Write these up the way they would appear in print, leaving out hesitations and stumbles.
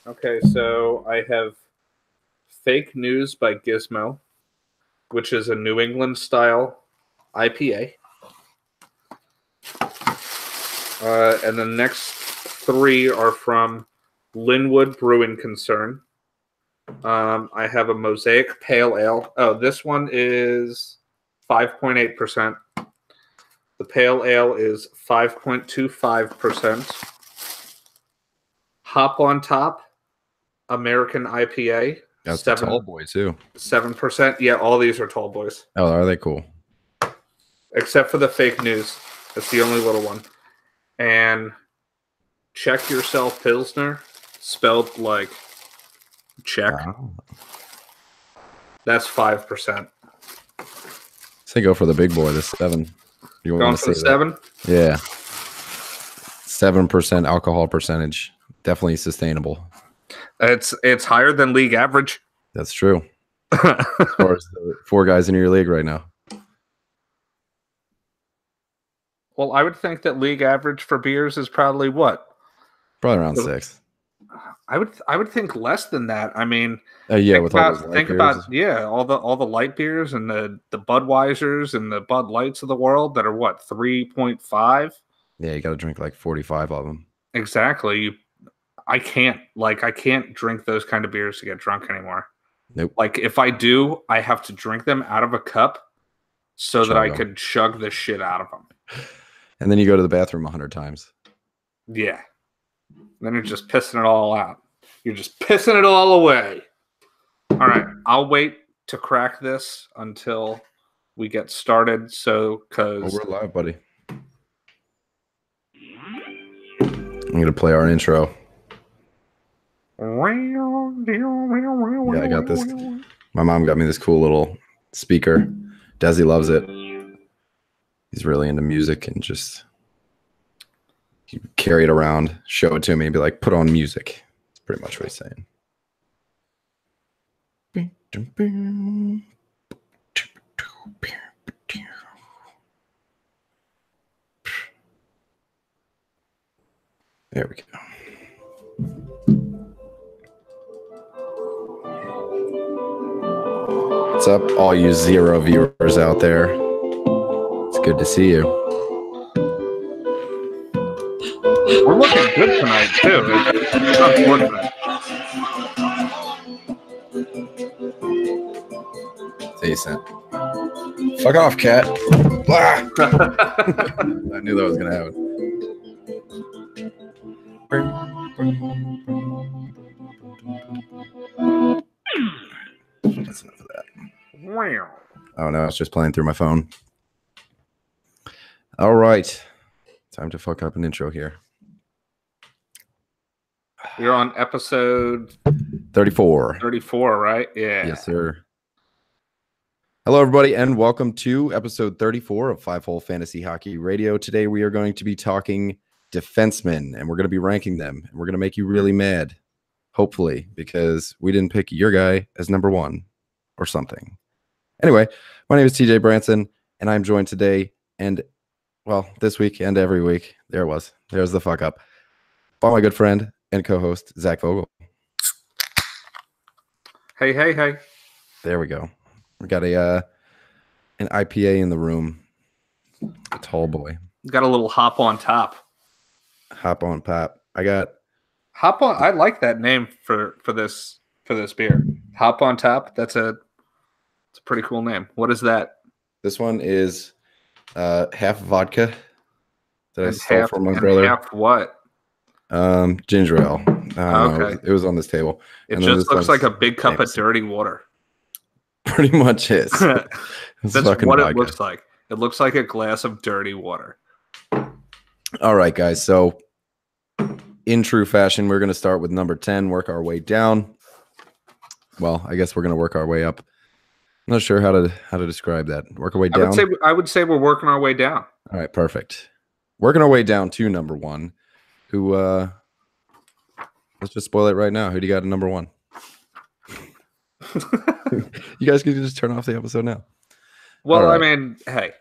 Okay, so I have Fake News by Gizmo, which is a New England style IPA. And the next three are from Linwood Brewing Concern. I have a Mosaic Pale Ale. Oh, this one is 5.8%. The Pale Ale is 5.25%. Hop on Top American IPA. That's the tall boy, too. 7%. Yeah, all these are tall boys. Oh, are they cool? Except for the Fake News. That's the only little one. And Check Yourself Pilsner, spelled like check. Oh. That's 5%. Say go for the big boy, the 7. You Going for the 7? Yeah. 7% alcohol percentage. Definitely sustainable. It's higher than league average. That's true. As far as the 4 guys in your league right now. Well, I would think that league average for beers is probably what? Probably around 6. I would think less than that. I mean, yeah, with all those light beers. All the light beers and the Budweisers and the Bud Lights of the world that are what, 3.5? Yeah, you got to drink like 45 of them. Exactly. I can't drink those kind of beers to get drunk anymore. Nope. Like if I do, I have to drink them out of a cup so that I could chug the shit out of them. And then you go to the bathroom 100 times. Yeah. Then you're just pissing it all out. You're just pissing it all away. All right. I'll wait to crack this until we get started. Because we're live, buddy. I'm going to play our intro. Yeah, I got this. My mom got me this cool little speaker. Desi loves it. He's really into music and just carry it around, show it to me, and be like, put on music. That's pretty much what he's saying. There we go. What's up, all you 0 viewers out there? It's good to see you. We're looking good tonight, too. It's unfortunate. Decent. Fuck off, cat. I knew that was going to happen. That's enough of that. Oh, no, it's just playing through my phone. All right. Time to fuck up an intro here. You're on episode 34. 34, right? Yeah. Yes, sir. Hello, everybody, and welcome to episode 34 of 5-Hole Fantasy Hockey Radio. Today, we are going to be talking defensemen, and we're going to be ranking them, and we're going to make you really mad, hopefully, because we didn't pick your guy as number 1 or something. Anyway, my name is TJ Branson, and I'm joined today, and, well, this week and every week, there's the fuck up, by my good friend and co-host, Zach Vogel. Hey, hey, hey. There we go. We got an IPA in the room. A tall boy. Got a little hop on top. Hop on pop. I got hop on. I like that name for this beer. Hop on top. It's a pretty cool name. What is that? This one is half vodka that I stole from my brother. Half what? Ginger ale. Okay. It was on this table. It just looks like a big cup of dirty water. Pretty much is. That's what vodka. It looks like. It looks like a glass of dirty water. All right, guys. So in true fashion, we're going to start with number 10, work our way down. Well, I guess we're going to work our way up. I'm not sure how to describe that. Work our way down. I would say we're working our way down. All right, perfect. Working our way down to number 1. Who let's just spoil it right now. Who do you got at number 1? You guys can just turn off the episode now. Well, right. I mean, hey,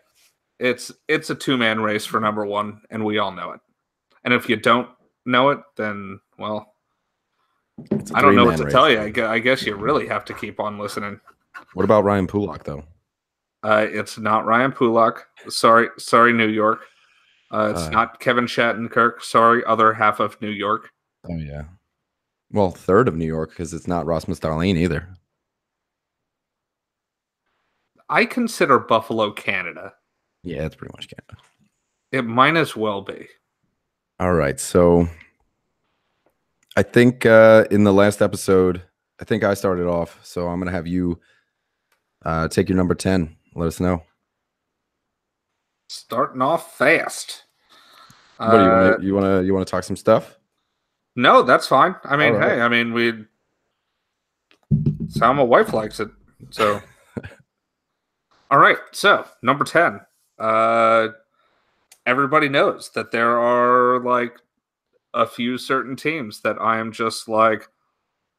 it's a 2-man race for number 1, and we all know it. And if you don't know it, then, well, It's a I don't know what three-man to race. tell you. I guess you really have to keep on listening. What about Ryan Pulak, though? It's not Ryan Pulak. Sorry, New York. It's not Kevin Shattenkirk. Sorry, other half of New York. Oh, yeah. Well, third of New York, because it's not Rasmus Dahlin either. I consider Buffalo Canada. Yeah, it's pretty much Canada. It might as well be. All right, so I think in the last episode, I think I started off, so I'm going to have you take your number 10. Let us know. Starting off fast. What do you want to talk some stuff? No, that's fine. I mean, right. hey, I mean, it's how my wife likes it. So, all right. So, number 10. Everybody knows that there are like a few certain teams that I am just like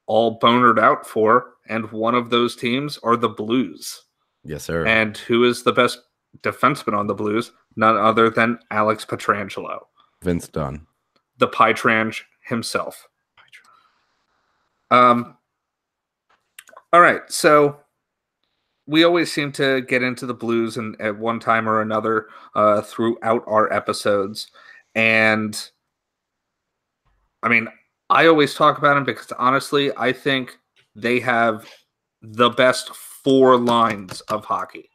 all bonered out for, and one of those teams are the Blues. Yes, sir. And who is the best defenseman on the Blues? None other than Alex Pietrangelo. Vince Dunn. The Pietrange himself. All right, so we always seem to get into the Blues and at one time or another throughout our episodes. And I mean, I always talk about them because honestly, I think they have the best 4 lines of hockey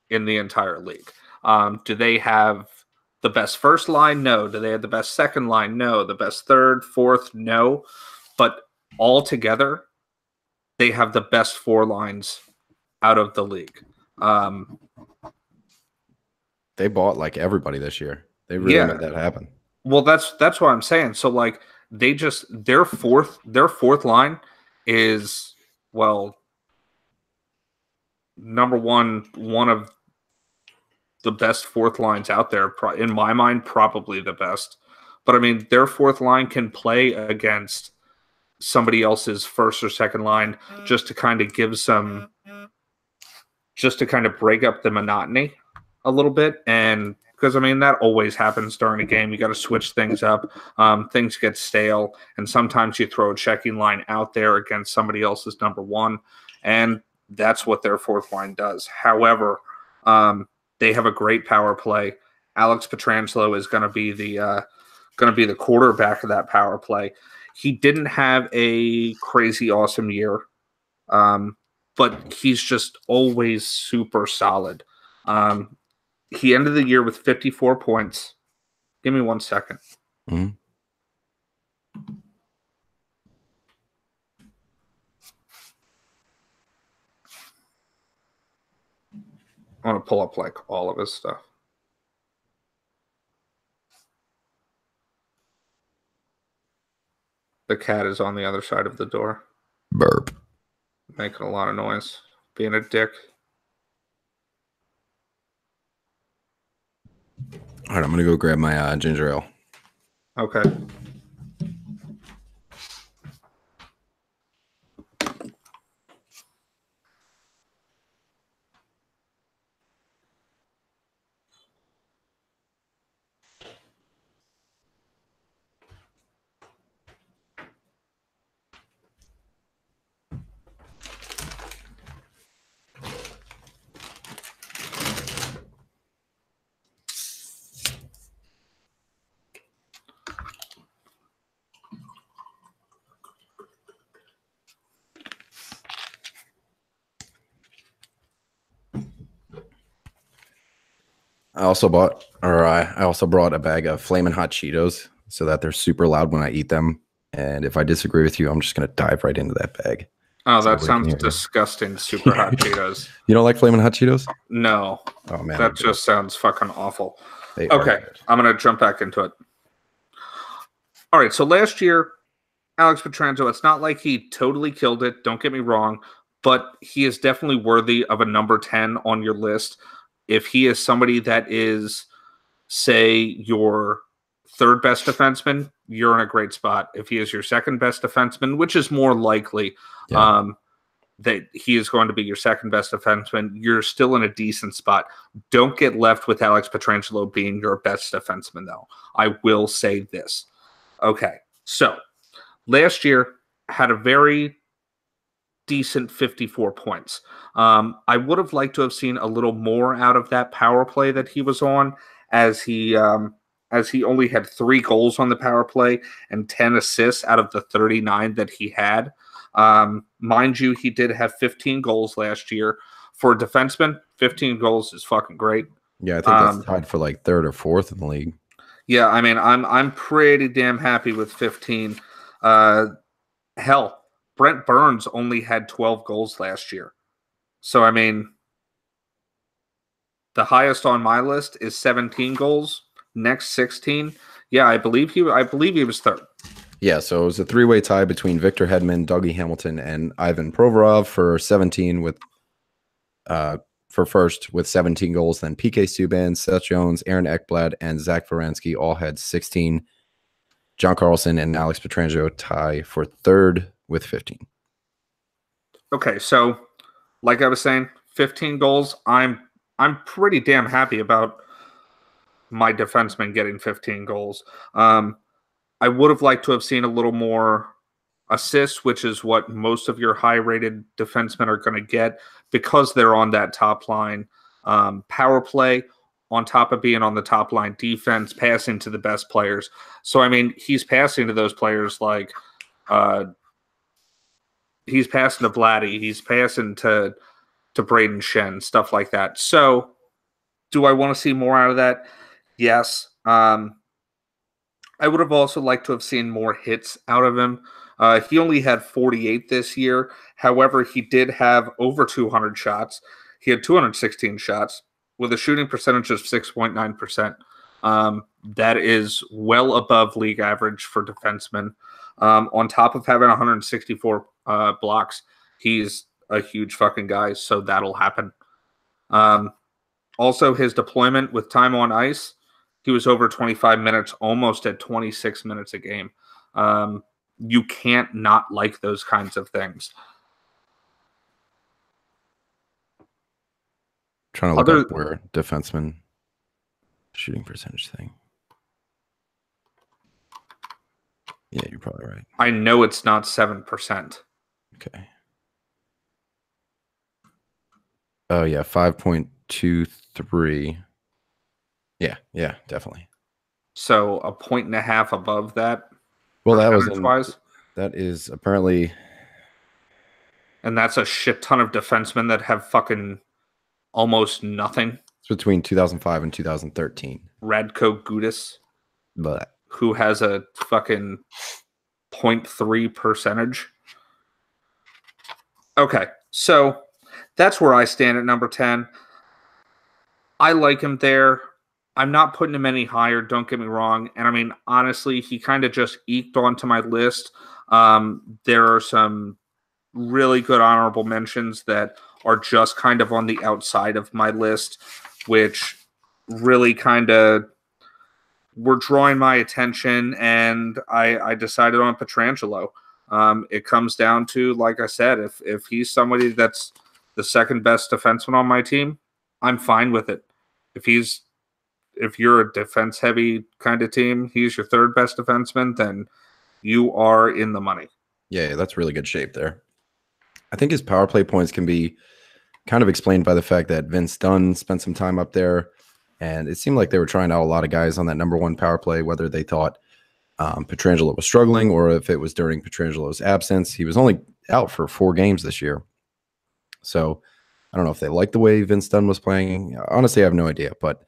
in the entire league. Do they have the best first line? No. Do they have the best second line? No. The best third, fourth? No. But all together, they have the best 4 lines out of the league. They bought like everybody this year. They really made that happen. Well, that's what I'm saying. So like they just their fourth line is number one of the best fourth lines out there. In my mind, probably the best. But I mean, their fourth line can play against somebody else's first or second line just to kind of break up the monotony a little bit. And because I mean, that always happens during a game. You got to switch things up. Things get stale. And sometimes you throw a checking line out there against somebody else's number one. And that's what their fourth line does. However, they have a great power play. Alex Pietrangelo is going to be the quarterback of that power play. He didn't have a crazy awesome year, but he's just always super solid. He ended the year with 54 points. Give me 1 second. Mm-hmm. I want to pull up like all of his stuff. The cat is on the other side of the door. Burp. Making a lot of noise. Being a dick. All right, I'm going to go grab my ginger ale. Okay. I also brought a bag of Flamin' Hot Cheetos so that they're super loud when I eat them. And if I disagree with you, I'm just going to dive right into that bag. Oh, that sounds disgusting. Super Hot Cheetos. You don't like Flamin' Hot Cheetos? No. Oh, man. That just sounds fucking awful. Okay, I'm going to jump back into it. All right, so last year, Alex Pietrangelo, it's not like he totally killed it. Don't get me wrong. But he is definitely worthy of a number 10 on your list. If he is somebody that is, say, your third best defenseman, you're in a great spot. If he is your second best defenseman, which is more likely that he is going to be your second best defenseman, you're still in a decent spot. Don't get left with Alex Pietrangelo being your best defenseman, though. I will say this. Okay, so last year, had a very decent 54 points. I would have liked to have seen a little more out of that power play that he was on, as he only had 3 goals on the power play and 10 assists out of the 39 that he had. Mind you, he did have 15 goals last year. For a defenseman, 15 goals is fucking great. Yeah, I think that's tied for like 3rd or 4th in the league. Yeah, I mean, I'm pretty damn happy with 15. Hell, Brent Burns only had 12 goals last year. So, I mean, the highest on my list is 17 goals. Next, 16. Yeah, I believe he was 3rd. Yeah, so it was a 3-way tie between Victor Hedman, Dougie Hamilton, and Ivan Provorov for 17 with for first with 17 goals. Then PK Subban, Seth Jones, Aaron Ekblad, and Zach Werenski all had 16. John Carlson and Alex Pietrangelo tie for 3rd with 15. Okay, so like I was saying, 15 goals. I'm pretty damn happy about my defenseman getting 15 goals. I would have liked to have seen a little more assists, which is what most of your high-rated defensemen are going to get because they're on that top line. Power play, on top of being on the top line, defense, passing to the best players. So, I mean, he's passing to those players like he's passing to Vladdy, he's passing to Braden Shen, stuff like that. So, do I want to see more out of that? Yes. I would have also liked to have seen more hits out of him. He only had 48 this year. However, he did have over 200 shots. He had 216 shots with a shooting percentage of 6.9%. That is well above league average for defensemen. On top of having 164 blocks, he's a huge fucking guy, so that'll happen. Also, his deployment with time on ice, he was over 25 minutes, almost at 26 minutes a game. You can't not like those kinds of things. Trying to look up where defenseman shooting percentage thing. Yeah, you're probably right. I know it's not 7%. Okay. Oh, yeah, 5.23. Yeah, definitely. So 1.5 above that. Well, that is apparently, and that's a shit ton of defensemen that have fucking almost nothing. It's between 2005 and 2013. Radko Gudas, but who has a fucking 0.3 percentage. Okay, so that's where I stand at number 10. I like him there. I'm not putting him any higher, don't get me wrong. And I mean, honestly, he kind of just eked onto my list. There are some really good honorable mentions that are just kind of on the outside of my list, which really kind of were drawing my attention, and I decided on Pietrangelo. It comes down to, like I said, if he's somebody that's the second best defenseman on my team, I'm fine with it. If you're a defense-heavy kind of team, he's your third best defenseman, then you are in the money. Yeah, that's really good shape there. I think his power play points can be kind of explained by the fact that Vince Dunn spent some time up there, and it seemed like they were trying out a lot of guys on that number one power play, whether they thought Pietrangelo was struggling or if it was during Pietrangelo's absence. He was only out for 4 games this year. So I don't know if they liked the way Vince Dunn was playing. Honestly, I have no idea, but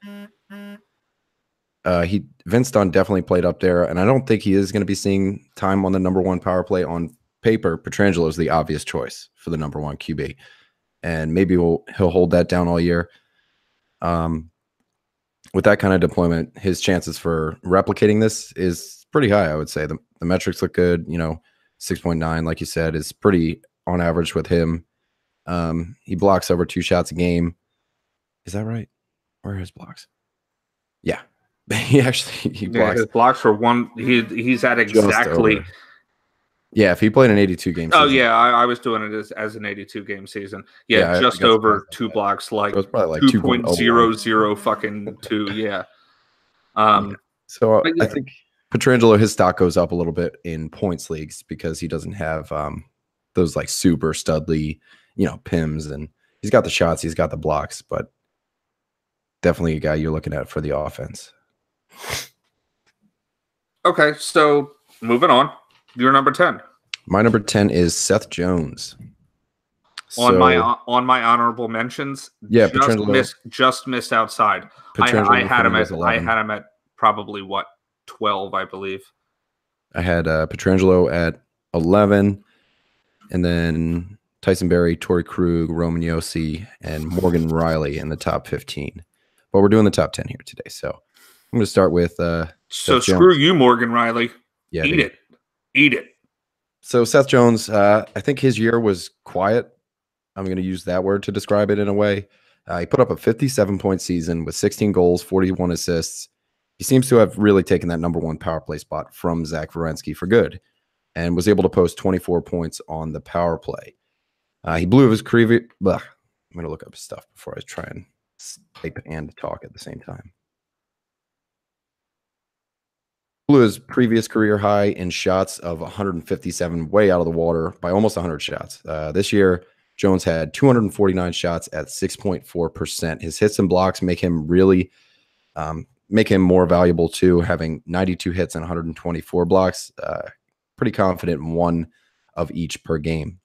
Vince Dunn definitely played up there, and I don't think he is going to be seeing time on the number one power play. On paper, Pietrangelo is the obvious choice for the number one QB, and maybe he'll hold that down all year. With that kind of deployment, his chances for replicating this is pretty high, I would say. The metrics look good. 6.9, like you said, is pretty on average with him. He blocks over 2 shots a game. Is that right? Where are his blocks? Yeah. He blocks. Yeah, his blocks were one. He's at exactly. Yeah, if he played an 82 game season. Oh yeah, I was doing it as an 82 game season. Yeah, just over 2 blocks, like it was probably like 2.00 fucking 2. Yeah. So yeah. I think Petrangelo, his stock goes up a little bit in points leagues because he doesn't have those like super studly, PIMs, and he's got the shots, he's got the blocks, but definitely a guy you're looking at for the offense. Okay, so moving on. Your number 10. My number 10 is Seth Jones. On my honorable mentions, yeah, just missed outside. I had him at probably 12, I believe. I had Petrangelo at 11, and then Tyson Berry, Torrey Krug, Roman Yossi, and Morgan Riley in the top 15. But we're doing the top 10 here today, so I'm going to start with so screw you, Morgan Riley. Yeah, Eat it. So Seth Jones, I think his year was quiet. I'm going to use that word to describe it in a way. He put up a 57-point season with 16 goals, 41 assists. He seems to have really taken that number one power play spot from Zach Werenski for good and was able to post 24 points on the power play. He blew his career. I'm going to look up his stuff before I try and type and talk at the same time. Blew his previous career high in shots of 157, way out of the water by almost 100 shots. This year, Jones had 249 shots at 6.4%. His hits and blocks make him really make him more valuable too, having 92 hits and 124 blocks. Pretty confident in one of each per game.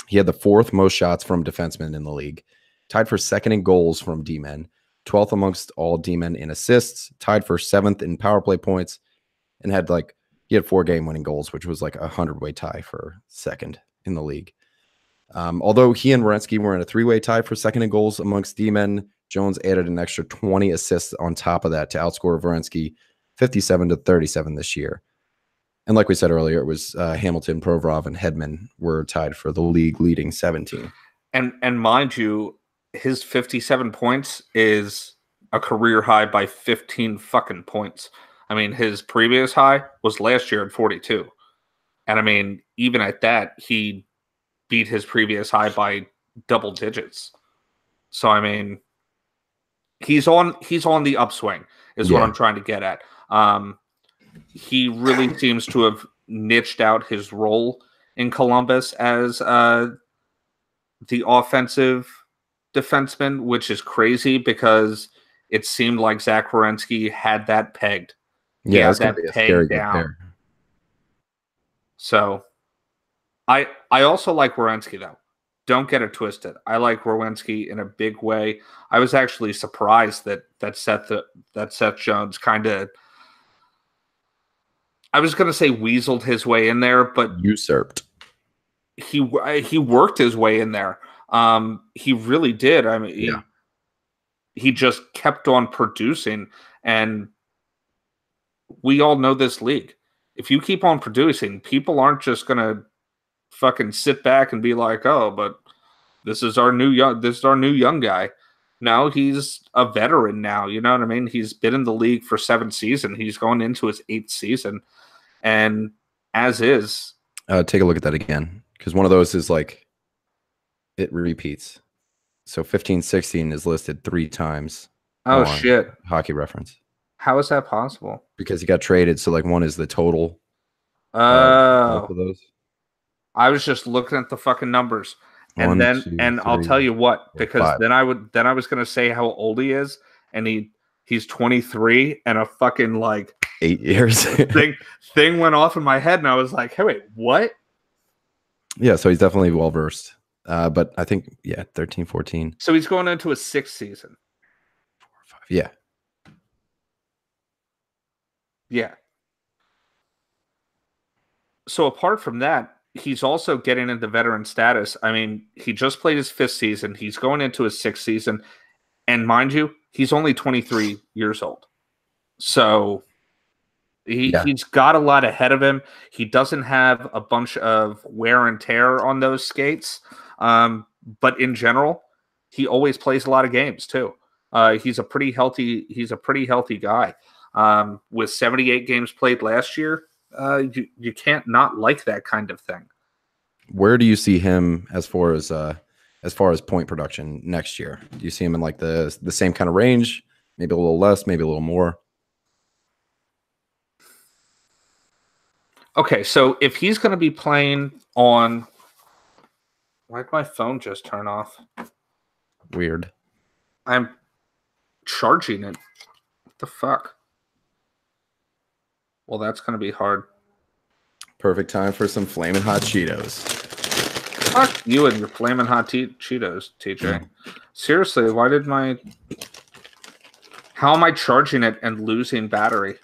He had the fourth most shots from defensemen in the league, tied for second in goals from D-men, 12th amongst all D-men in assists, tied for 7th in power play points, and he had 4 game-winning goals, which was like a 100-way tie for second in the league. Although he and Werenski were in a 3-way tie for second in goals amongst D-men, Jones added an extra 20 assists on top of that to outscore Werenski 57-37 this year. And like we said earlier, it was Hamilton, Provorov, and Hedman were tied for the league leading 17. And mind you, his 57 points is a career high by 15 fucking points. I mean, his previous high was last year at 42. And I mean, even at that, he beat his previous high by double digits. So I mean, he's on the upswing is what I'm trying to get at. He really seems to have niched out his role in Columbus as the offensive defenseman, which is crazy because it seemed like Zach Werenski had that pegged. Yeah, that's going to be a scary down. So I also like Werenski, though. Don't get it twisted. I like Werenski in a big way. I was actually surprised that Seth Jones kind of, I was going to say weaseled his way in there, but usurped. He worked his way in there. He really did. I mean, he just kept on producing, and we all know this league. If you keep on producing, people aren't just going to fucking sit back and be like, "Oh, but this is our new young guy." No, he's a veteran now. You know what I mean? He's been in the league for 7 seasons. He's going into his 8th season, and as is. Take a look at that again, because one of those is like it repeats. So 15-16 is listed 3 times. Oh shit! Hockey Reference. How is that possible? Because he got traded. So like one is the total. Both of those. I was just looking at the fucking numbers, and I'll tell you what, because then I was gonna say how old he is, and he's 23, and a fucking like 8 years thing went off in my head, and I was like, hey, wait, what? Yeah, so he's definitely well versed. But I think 13, 14. So he's going into his 6th season. 4 or 5. Yeah. Yeah. So apart from that, he's also getting into veteran status. I mean, he just played his 5th season. He's going into his 6th season. And mind you, he's only 23 years old. So he's got a lot ahead of him. He doesn't have a bunch of wear and tear on those skates. But in general, he always plays a lot of games too. He's a pretty healthy guy. With 78 games played last year, you can't not like that kind of thing. Where do you see him as far as point production next year? Do you see him in like the same kind of range, maybe a little less, maybe a little more? Okay, so if he's going to be playing on... Why'd my phone just turn off? Weird. I'm charging it. What the fuck? Well, that's going to be hard. Perfect time for some flaming hot Cheetos. Fuck you and your flaming hot Cheetos, TJ. Seriously, why did my... How am I charging it and losing battery?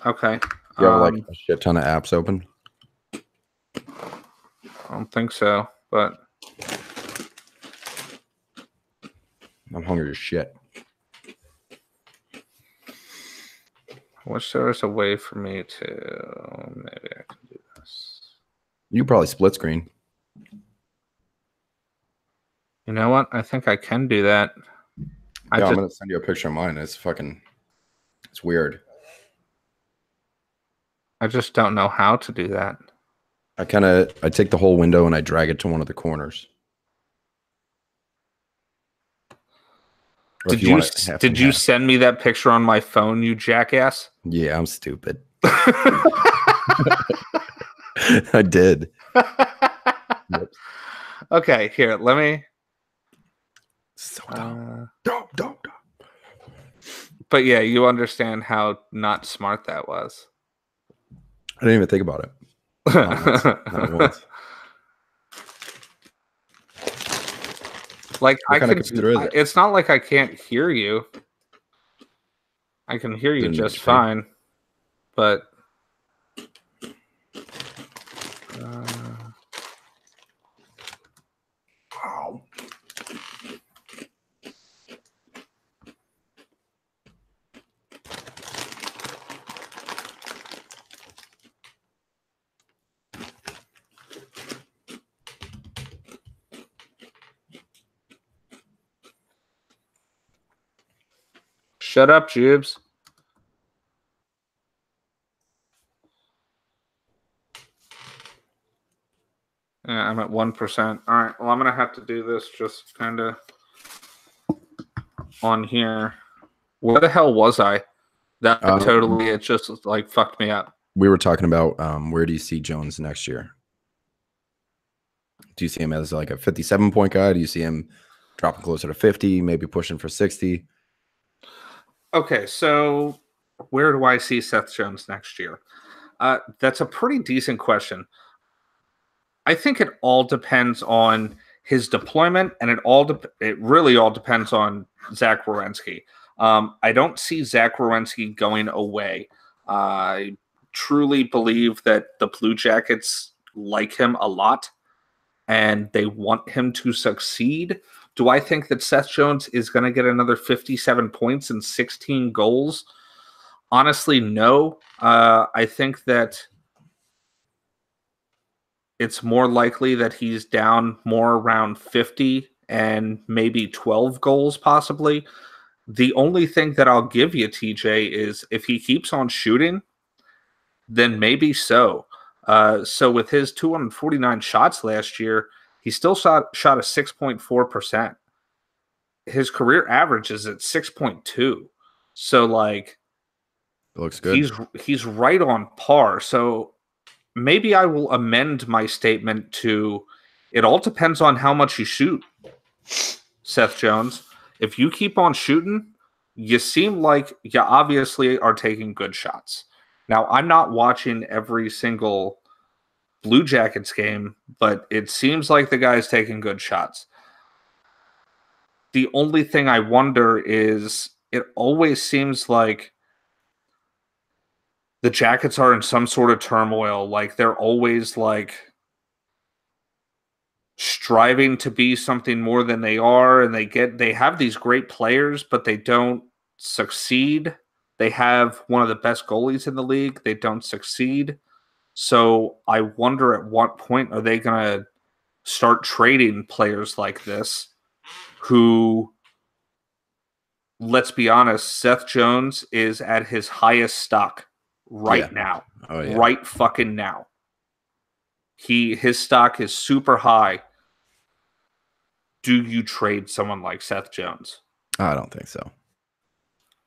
Okay. You have like a shit ton of apps open? I don't think so, but... I'm hungry as shit. I wish there was a way for me to... Maybe I can do this. You probably split screen. You know what? I think I can do that. I'm going to send you a picture of mine. It's weird. I just don't know how to do that. I take the whole window and I drag it to one of the corners. Did you send me that picture on my phone, you jackass? Yeah, I'm stupid. I did. Yep. Okay, here, let me... So dumb. Dumb. But yeah, you understand how not smart that was. I didn't even think about it. Not once. Like, what kind of computer is it? It's not like I can't hear you. I can hear you just fine. But... Wow. Shut up, Jubes. Yeah, I'm at 1%. All right, well, I'm going to have to do this just kind of on here. Where the hell was I? That totally, it just like fucked me up. We were talking about where do you see Jones next year? Do you see him as like a 57-point guy? Do you see him dropping closer to 50, maybe pushing for 60? Okay, so where do I see Seth Jones next year? That's a pretty decent question. I think it all depends on his deployment, and it really all depends on Zach Werenski. I don't see Zach Werenski going away. I truly believe that the Blue Jackets like him a lot, and they want him to succeed. Do I think that Seth Jones is going to get another 57 points and 16 goals? Honestly, no. I think that it's more likely that he's down more around 50 and maybe 12 goals possibly. The only thing that I'll give you, TJ, is if he keeps on shooting, then maybe so. So with his 249 shots last year, he still shot a 6.4%. His career average is at 6.2. So like, it looks good. He's right on par. So maybe I will amend my statement to, it all depends on how much you shoot, Seth Jones. If you keep on shooting, you seem like you obviously are taking good shots. Now, I'm not watching every single Blue Jackets game, but it seems like the guy's taking good shots. The only thing I wonder is it always seems like the Jackets are in some sort of turmoil. Like they're always like striving to be something more than they are, and they have these great players, but they don't succeed. They have one of the best goalies in the league. They don't succeed. So I wonder at what point are they going to start trading players like this who, let's be honest, Seth Jones is at his highest stock right now. Oh, yeah. Right fucking now. His stock is super high. Do you trade someone like Seth Jones? I don't think so.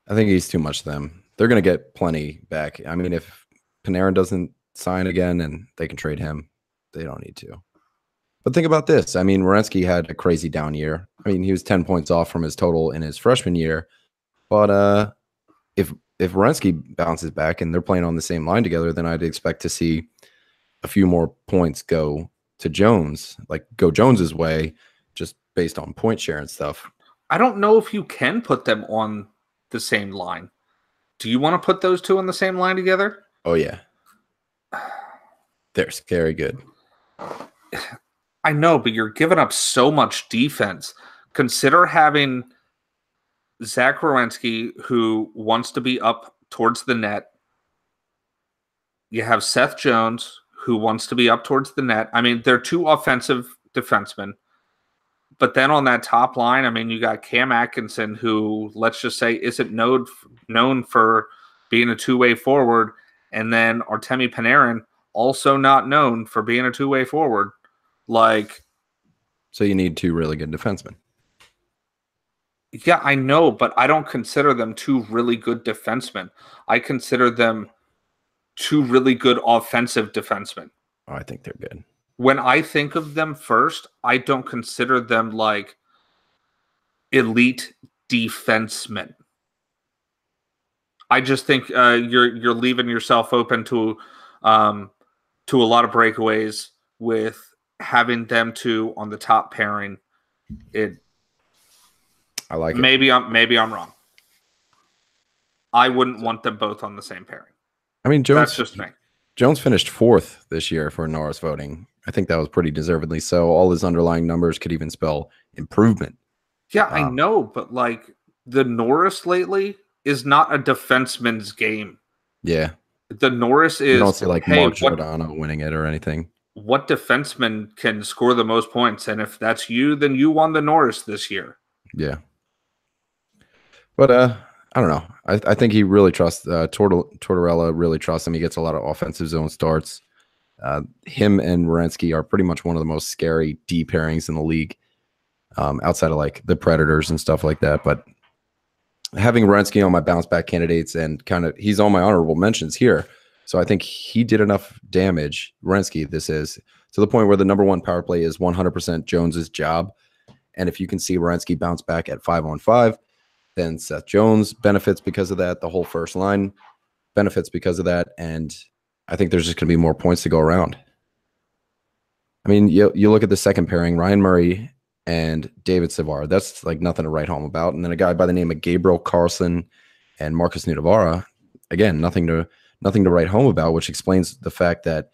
I think he's too much to them. They're going to get plenty back. I mean, if Panarin doesn't sign again and they can trade him, they don't need to. But think about this. I mean, Werenski had a crazy down year. I mean, he was 10 points off from his total in his freshman year. But if Werenski bounces back and they're playing on the same line together, then I'd expect to see a few more points go to Jones, like go Jones's way, just based on point share and stuff. I don't know if you can put them on the same line. Do you want to put those two on the same line together? Oh, yeah. They're scary good. I know, but you're giving up so much defense. Consider having Zach Werenski, who wants to be up towards the net. You have Seth Jones, who wants to be up towards the net. I mean, they're two offensive defensemen. But then on that top line, I mean, you got Cam Atkinson, who, let's just say, isn't known for being a two-way forward. And then Artemi Panarin, also not known for being a two-way forward. So you need two really good defensemen. Yeah, I know, but I don't consider them two really good defensemen. I consider them two really good offensive defensemen. Oh, I think they're good. When I think of them first, I don't consider them like elite defensemen. I just think you're leaving yourself open to a lot of breakaways with having them two on the top pairing. I like it. Maybe I'm wrong. I wouldn't want them both on the same pairing. I mean, That's just me. Jones finished 4th this year for Norris voting. I think that was pretty deservedly so. All his underlying numbers could even spell improvement. Yeah, I know, but the Norris lately is not a defenseman's game. Yeah. The Norris is... You don't see Mark Giordano winning it or anything. What defenseman can score the most points? And if that's you, then you won the Norris this year. Yeah. But I don't know. I think he really trusts Tortorella. Really trusts him. He gets a lot of offensive zone starts. Him and Werenski are pretty much one of the most scary D pairings in the league, outside of the Predators and stuff like that. But having Werenski on my bounce back candidates and he's on my honorable mentions here. So I think he did enough damage. Werenski, this is to the point where the number one power play is 100% Jones's job. And if you can see Werenski bounce back at 5-on-5, then Seth Jones benefits because of that. The whole first line benefits because of that. And I think there's just going to be more points to go around. I mean, you look at the second pairing, Ryan Murray and David Savard. That's nothing to write home about. And then a guy by the name of Gabriel Carlson and Marcus Nudavara, again, nothing to write home about, which explains the fact that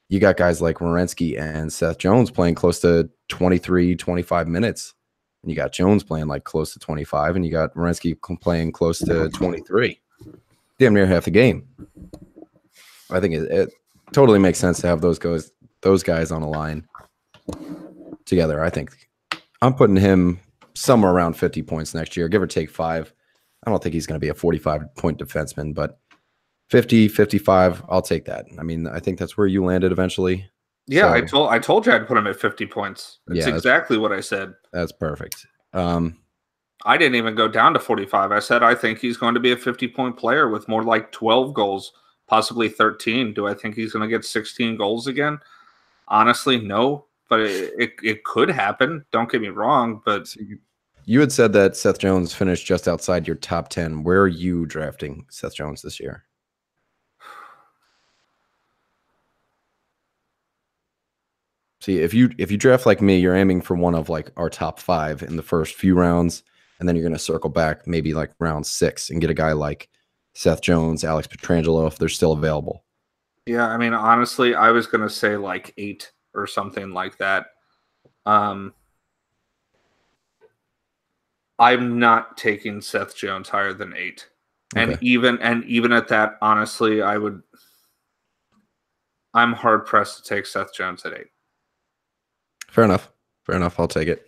you got guys like Werenski and Seth Jones playing close to 23, 25 minutes. And you got Jones playing close to 25, and you got Werenski playing close to 23. Damn near half the game. I think it totally makes sense to have those guys on a line together. I think I'm putting him somewhere around 50 points next year, give or take 5. I don't think he's going to be a 45-point defenseman, but 50, 55, I'll take that. I mean, I think that's where you landed eventually. Yeah, so, I told you I'd put him at 50 points. That's exactly what I said. That's perfect. I didn't even go down to 45. I said I think he's going to be a 50-point player with more like 12 goals, possibly 13. Do I think he's going to get 16 goals again? Honestly, no. But it could happen. Don't get me wrong. But you had said that Seth Jones finished just outside your top 10. Where are you drafting Seth Jones this year? See, if you draft like me, you're aiming for one of our top 5 in the first few rounds, and then you're going to circle back maybe round 6 and get a guy like Seth Jones, Alex Pietrangelo if they're still available. Yeah, I mean, honestly, I was going to say 8 or something like that. I'm not taking Seth Jones higher than 8. Okay. And even at that, honestly, I'm hard pressed to take Seth Jones at 8. Fair enough. I'll take it.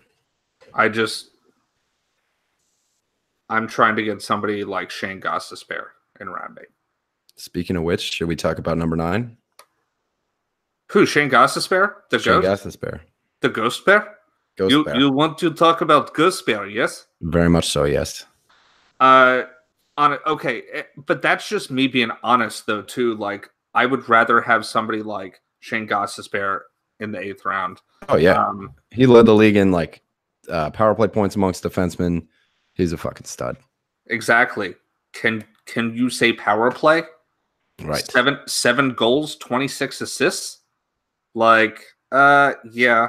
I'm trying to get somebody like Shane Gostisbehere in round 8. Speaking of which, should we talk about number 9? Who? Shane Gostisbehere? The Shane Ghost? Gostisbehere. The Ghost Bear? You want to talk about Ghost Bear, yes? Very much so, yes. but that's just me being honest though too. Like I would rather have somebody like Shane Gostisbehere in the 8th round. Oh yeah, he led the league in like power play points amongst defensemen. He's a fucking stud. Exactly. Can you say power play? Right. Seven goals, 26 assists. Like, yeah.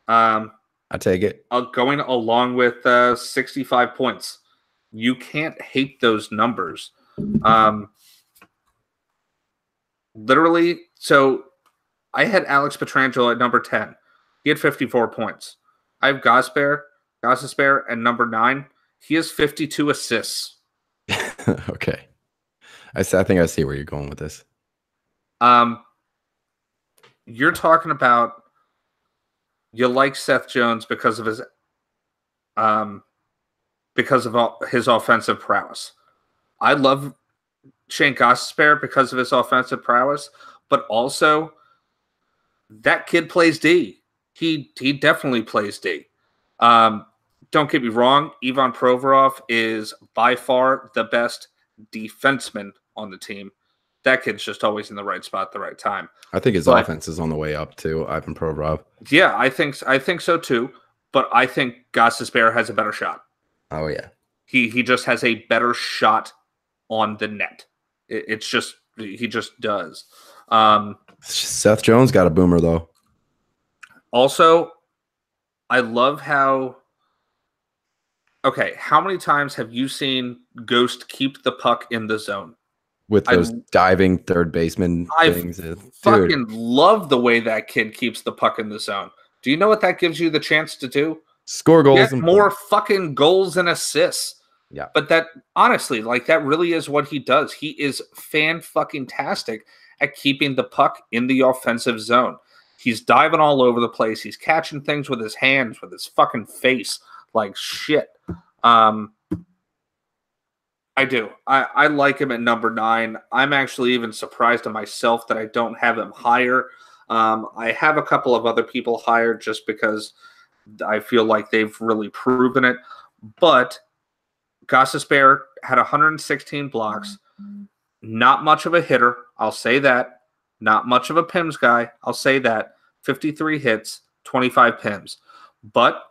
I take it. Going along with 65 points. You can't hate those numbers. Literally, so I had Alex Pietrangelo at number 10. He had 54 points. I have Gostisbehere at number 9. He has 52 assists. Okay. I think I see where you're going with this. You're talking about you like Seth Jones because of his offensive prowess. I love Shane Gostisbehere because of his offensive prowess, but also that kid plays D. He definitely plays D. Don't get me wrong, Ivan Provorov is by far the best defenseman on the team. That kid's just always in the right spot at the right time. I think his offense is on the way up too, Ivan Provorov. Yeah, I think so too. But I think Gostisbehere has a better shot. Oh yeah, he just has a better shot on the net. It's just he just does. Seth Jones got a boomer though. Also, I love how. Okay, how many times have you seen Ghost keep the puck in the zone? With those diving third baseman things. Fucking love the way that kid keeps the puck in the zone. Do you know what that gives you the chance to do? Score goals. Get more fucking goals and assists. Yeah. But that, honestly, like that really is what he does. He is fan-fucking-tastic at keeping the puck in the offensive zone. He's diving all over the place. He's catching things with his hands, with his fucking face. Like shit. I do. I like him at number 9. I'm actually even surprised at myself that I don't have him higher. I have a couple of other people higher just because I feel like they've really proven it. But Gostisbehere had 116 blocks. Not much of a hitter. I'll say that. Not much of a PIMS guy. I'll say that. 53 hits, 25 PIMS. But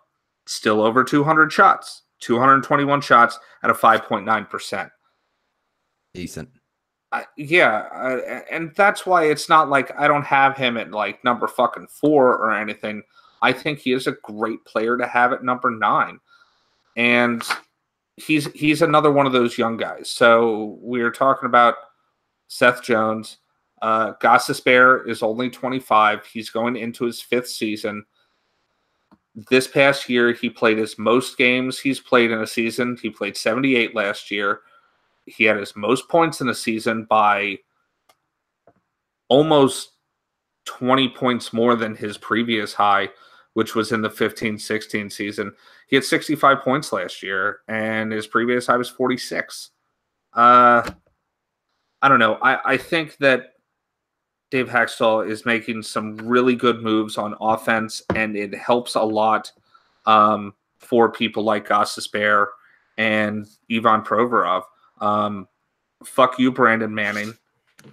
still over 200 shots. 221 shots at a 5.9%. Decent. And that's why it's not like I don't have him at like number fucking 4 or anything. I think he is a great player to have at number 9. And he's another one of those young guys. So we're talking about Seth Jones. Gostisbehere is only 25. He's going into his 5th season. This past year, he played his most games he's played in a season. He played 78 last year. He had his most points in a season by almost 20 points more than his previous high, which was in the 15-16 season. He had 65 points last year, and his previous high was 46. I don't know. I think that Dave Haxtell is making some really good moves on offense, and it helps a lot for people like Gostisbehere and Ivan Provorov. Fuck you, Brandon Manning.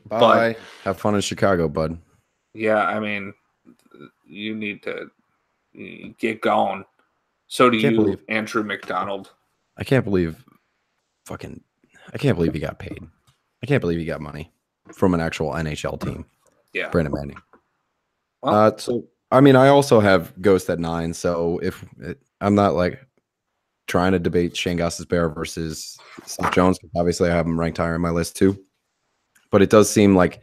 Bye. But, have fun in Chicago, bud. Yeah, I mean, you need to get going. So do you, Andrew McDonald. I can't believe he got paid. I can't believe he got money from an actual NHL team. Yeah. Brandon Manning. Well, so I mean, I also have Ghost at 9. So I'm not like trying to debate Shane Gostisbehere versus Seth Jones. Obviously, I have him ranked higher in my list too. But it does seem like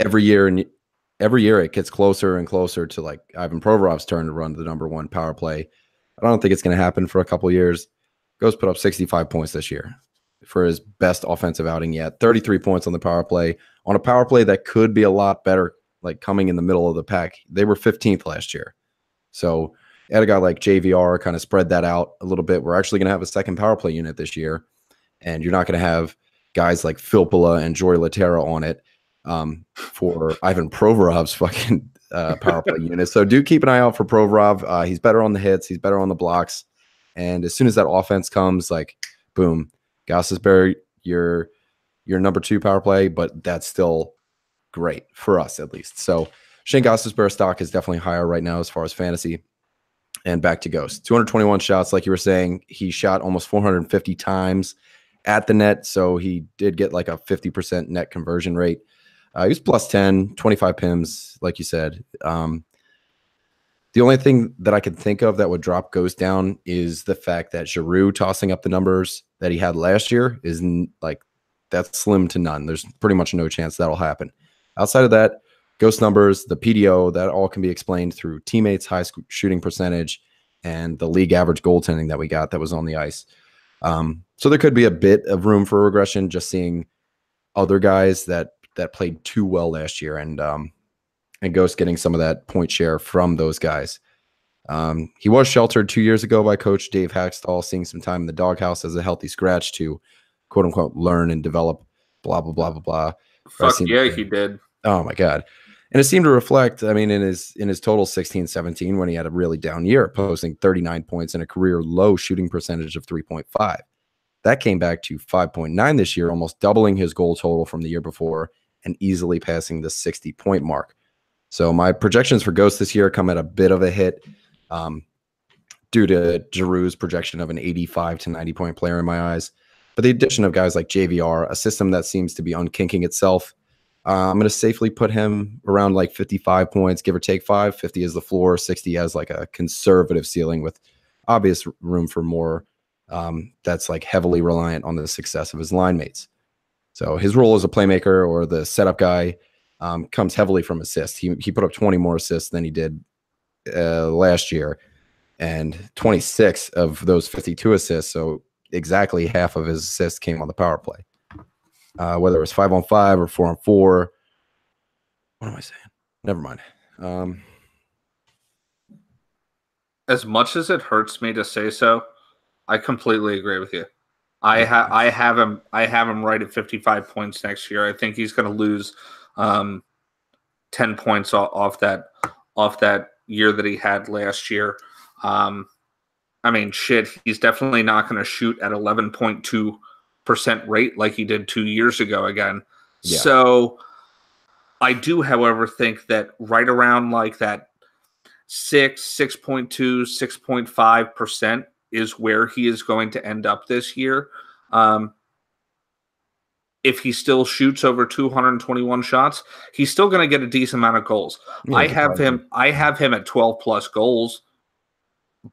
every year it gets closer and closer to like Ivan Provorov's turn to run the number 1 power play. I don't think it's going to happen for a couple of years. Ghost put up 65 points this year for his best offensive outing yet. 33 points on the power play. On a power play that could be a lot better, like coming in the middle of the pack. They were 15th last year. So had a guy like JVR kind of spread that out a little bit. We're actually going to have a second power play unit this year, and you're not going to have guys like Filppula and Joy Laterra on it for Ivan Provorov's fucking power play unit. So do keep an eye out for Provorov. He's better on the hits. He's better on the blocks. And as soon as that offense comes, like, boom, Gostisbehere your number 2 power play, but that's still great for us at least. So Shane Gostisbehere stock is definitely higher right now as far as fantasy. And back to Ghost. 221 shots, like you were saying. He shot almost 450 times at the net, so he did get like a 50% net conversion rate. He was plus 10, 25 PIMs, like you said. The only thing that I could think of that would drop Ghost down is the fact that Giroux tossing up the numbers that he had last year is like, that's slim to none. There's pretty much no chance that'll happen. Outside of that, Ghost numbers, the PDO, that all can be explained through teammates' high shooting percentage and the league average goaltending that we got that was on the ice. So there could be a bit of room for regression, just seeing other guys that played too well last year, and Ghost getting some of that point share from those guys. He was sheltered 2 years ago by Coach Dave Haxtell, seeing some time in the doghouse as a healthy scratch to quote unquote learn and develop. Blah blah blah blah blah. Fuck yeah, he did. Oh my god. And it seemed to reflect, I mean, in his total 16-17, when he had a really down year, posting 39 points and a career low shooting percentage of 3.5. That came back to 5.9 this year, almost doubling his goal total from the year before and easily passing the 60-point mark. So my projections for Ghost this year come at a bit of a hit due to Giroux's projection of an 85 to 90-point player in my eyes. But the addition of guys like JVR, a system that seems to be unkinking itself, I'm going to safely put him around like 55 points, give or take 5. 50 is the floor, 60 as like a conservative ceiling with obvious room for more. That's like heavily reliant on the success of his line mates. So his role as a playmaker or the setup guy comes heavily from assists. He put up 20 more assists than he did last year, and 26 of those 52 assists, so exactly half of his assists came on the power play. Whether it was 5-on-5 or 4-on-4. What am I saying? Never mind. As much as it hurts me to say so, I completely agree with you. I have him right at 55 points next year. I think he's going to lose 10 points off that year that he had last year. I mean, shit, he's definitely not going to shoot at 11.2% rate like he did 2 years ago again. Yeah. So I do, however, think that right around like that 6.2, 6.5% is where he is going to end up this year. If he still shoots over 221 shots, he's still going to get a decent amount of goals. Yeah, I have him at 12 plus goals,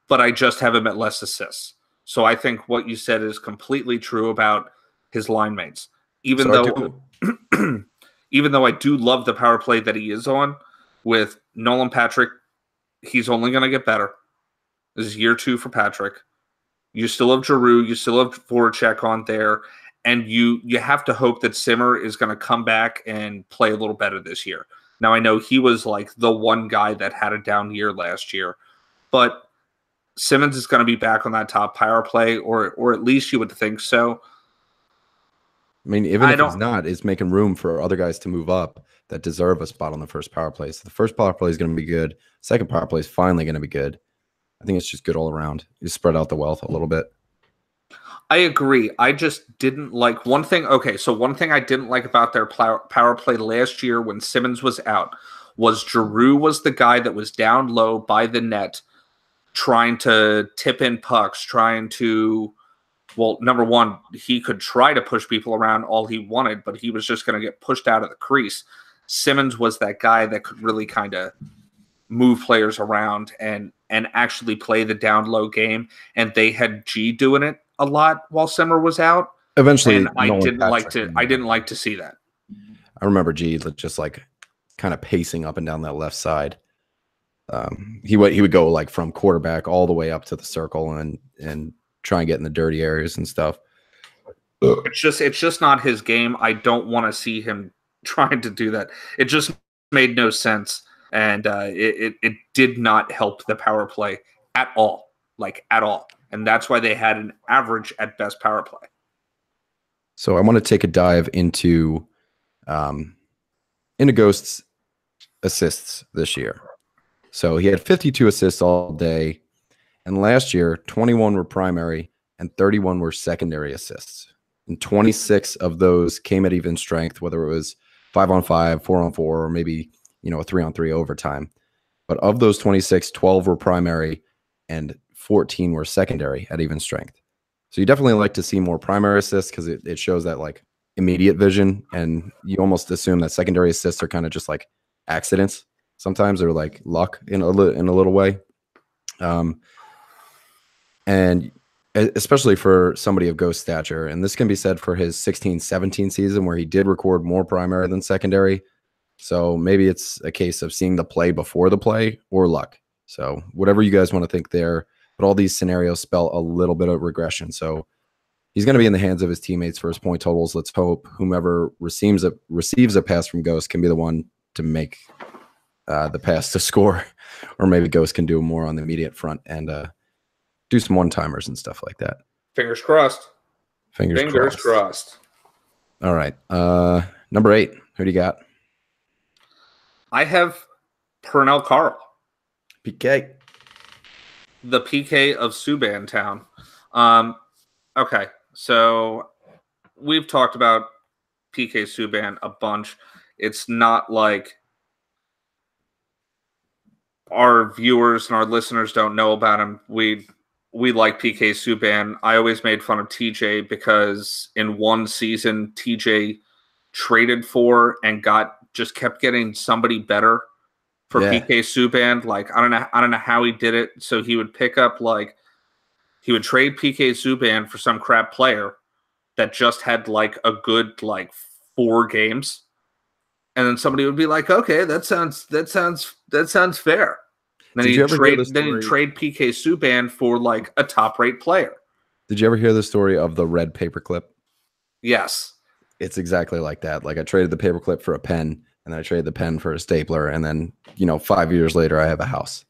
but I just have him at less assists. So I think what you said is completely true about his line mates. Even though I do love the power play that he is on with Nolan Patrick, he's only going to get better. This is year 2 for Patrick. You still have Giroux, you still have Voracek on there, and you have to hope that Simmer is going to come back and play a little better this year. Now, I know he was like the one guy that had a down year last year, but Simmons is going to be back on that top power play, or at least you would think so. I mean, even if he's not, it's making room for other guys to move up that deserve a spot on the first power play. So the first power play is going to be good. Second power play is finally going to be good. I think it's just good all around. You spread out the wealth a little bit. I agree. I just didn't like one thing. Okay, so one thing I didn't like about their power play last year when Simmons was out was Giroux was the guy that was down low by the net trying to tip in pucks, trying to, well, number one, he could try to push people around all he wanted, but he was just going to get pushed out of the crease. Simmons was that guy that could really kind of move players around and actually play the down low game, and they had G doing it a lot while Simmer was out. Eventually, and I didn't like to see that. I remember G just like kind of pacing up and down that left side. He would go like from quarterback all the way up to the circle and try and get in the dirty areas and stuff. It's just not his game. I don't want to see him trying to do that. It just made no sense, and it did not help the power play at all, and that's why they had an average at best power play. So I want to take a dive into Ghost's assists this year. So he had 52 assists all day, and last year 21 were primary and 31 were secondary assists. and 26 of those came at even strength, whether it was 5-on-5, 4-on-4, or maybe, a 3-on-3 overtime. But of those 26, 12 were primary and 14 were secondary at even strength. So you definitely like to see more primary assists because it shows that like immediate vision, and you almost assume that secondary assists are kind of just like accidents sometimes, or like luck in a little way. And especially for somebody of Ghost stature, and this can be said for his 16-17 season where he did record more primary than secondary. So maybe it's a case of seeing the play before the play or luck. So whatever you guys want to think there, but all these scenarios spell a little bit of regression. So he's going to be in the hands of his teammates for his point totals. Let's hope whomever receives a pass from Ghost can be the one to make the pass to score, or maybe Ghost can do more on the immediate front and do some one-timers and stuff like that. Fingers crossed. Fingers crossed. All right. Number 8. Who do you got? I have Pernell Carl. PK. The PK of Subban Town. Okay, so we've talked about PK Subban a bunch. It's not like our viewers and our listeners don't know about him. We like PK Subban. I always made fun of TJ because in one season, TJ traded for and just kept getting somebody better for PK Subban. Like, I don't know how he did it. So he would pick up he would trade PK Subban for some crap player that just had like a good 4 games. And then somebody would be like, okay, that sounds fair. And then he'd trade PK Subban for like a top rate player. Did you ever hear the story of the red paperclip? Yes. It's exactly like that. Like, I traded the paperclip for a pen, and then I traded the pen for a stapler, and then 5 years later I have a house.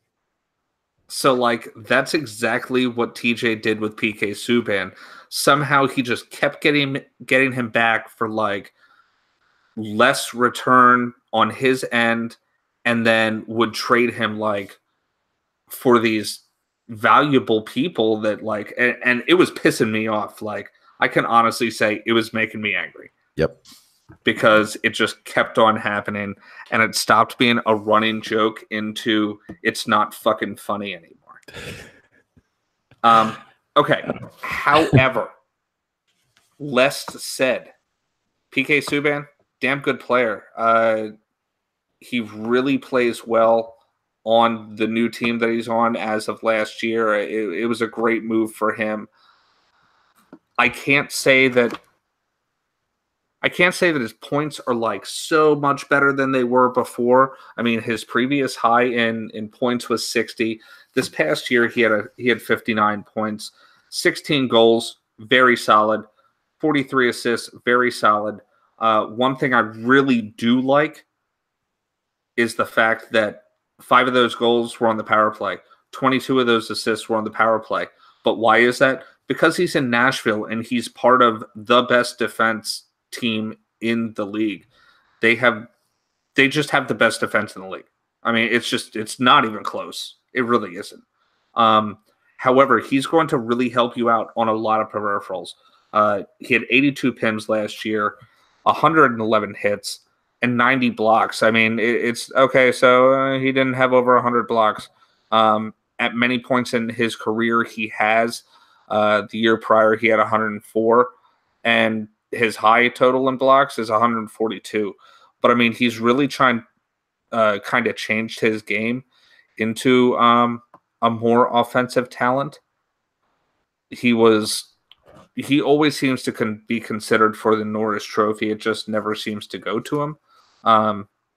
So that's exactly what TJ did with PK Subban. Somehow he just kept getting him back for less return on his end, and then would trade him for these valuable people that and it was pissing me off. I can honestly say it was making me angry. Yep. Because it just kept on happening, and it stopped being a running joke into it's not fucking funny anymore. Okay. However, lest said, PK Subban, damn good player. He really plays well on the new team that he's on as of last year. It was a great move for him. I can't say that his points are so much better than they were before. I mean, his previous high in points was 60. This past year he had 59 points, 16 goals, very solid, 43 assists, very solid. One thing I really do like is the fact that 5 of those goals were on the power play. 22 of those assists were on the power play. But why is that? Because he's in Nashville and he's part of the best defense team in the league. They just have the best defense in the league. I mean, it's not even close. It really isn't. However, he's going to really help you out on a lot of peripherals. He had 82 PIMs last year, 111 hits, and 90 blocks. I mean, it's okay. So he didn't have over 100 blocks. At many points in his career, he has. The year prior, he had 104, and his high total in blocks is 142. But I mean, he's really trying kind of changed his game into a more offensive talent. He always seems to be considered for the Norris Trophy. It just never seems to go to him.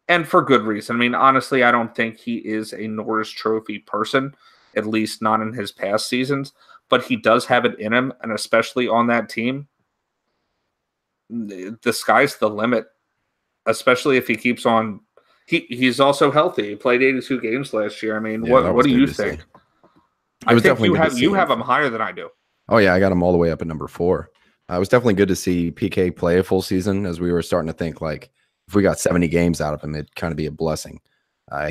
And for good reason. I mean, honestly, I don't think he is a Norris Trophy person, at least not in his past seasons. But he does have it in him, and especially on that team, the sky's the limit, especially if he keeps on. He's also healthy. He played 82 games last year. I mean, what do you think? I think you have him higher than I do. Oh, yeah, I got him all the way up at number 4. It was definitely good to see PK play a full season, as we were starting to think if we got 70 games out of him, it'd kind of be a blessing.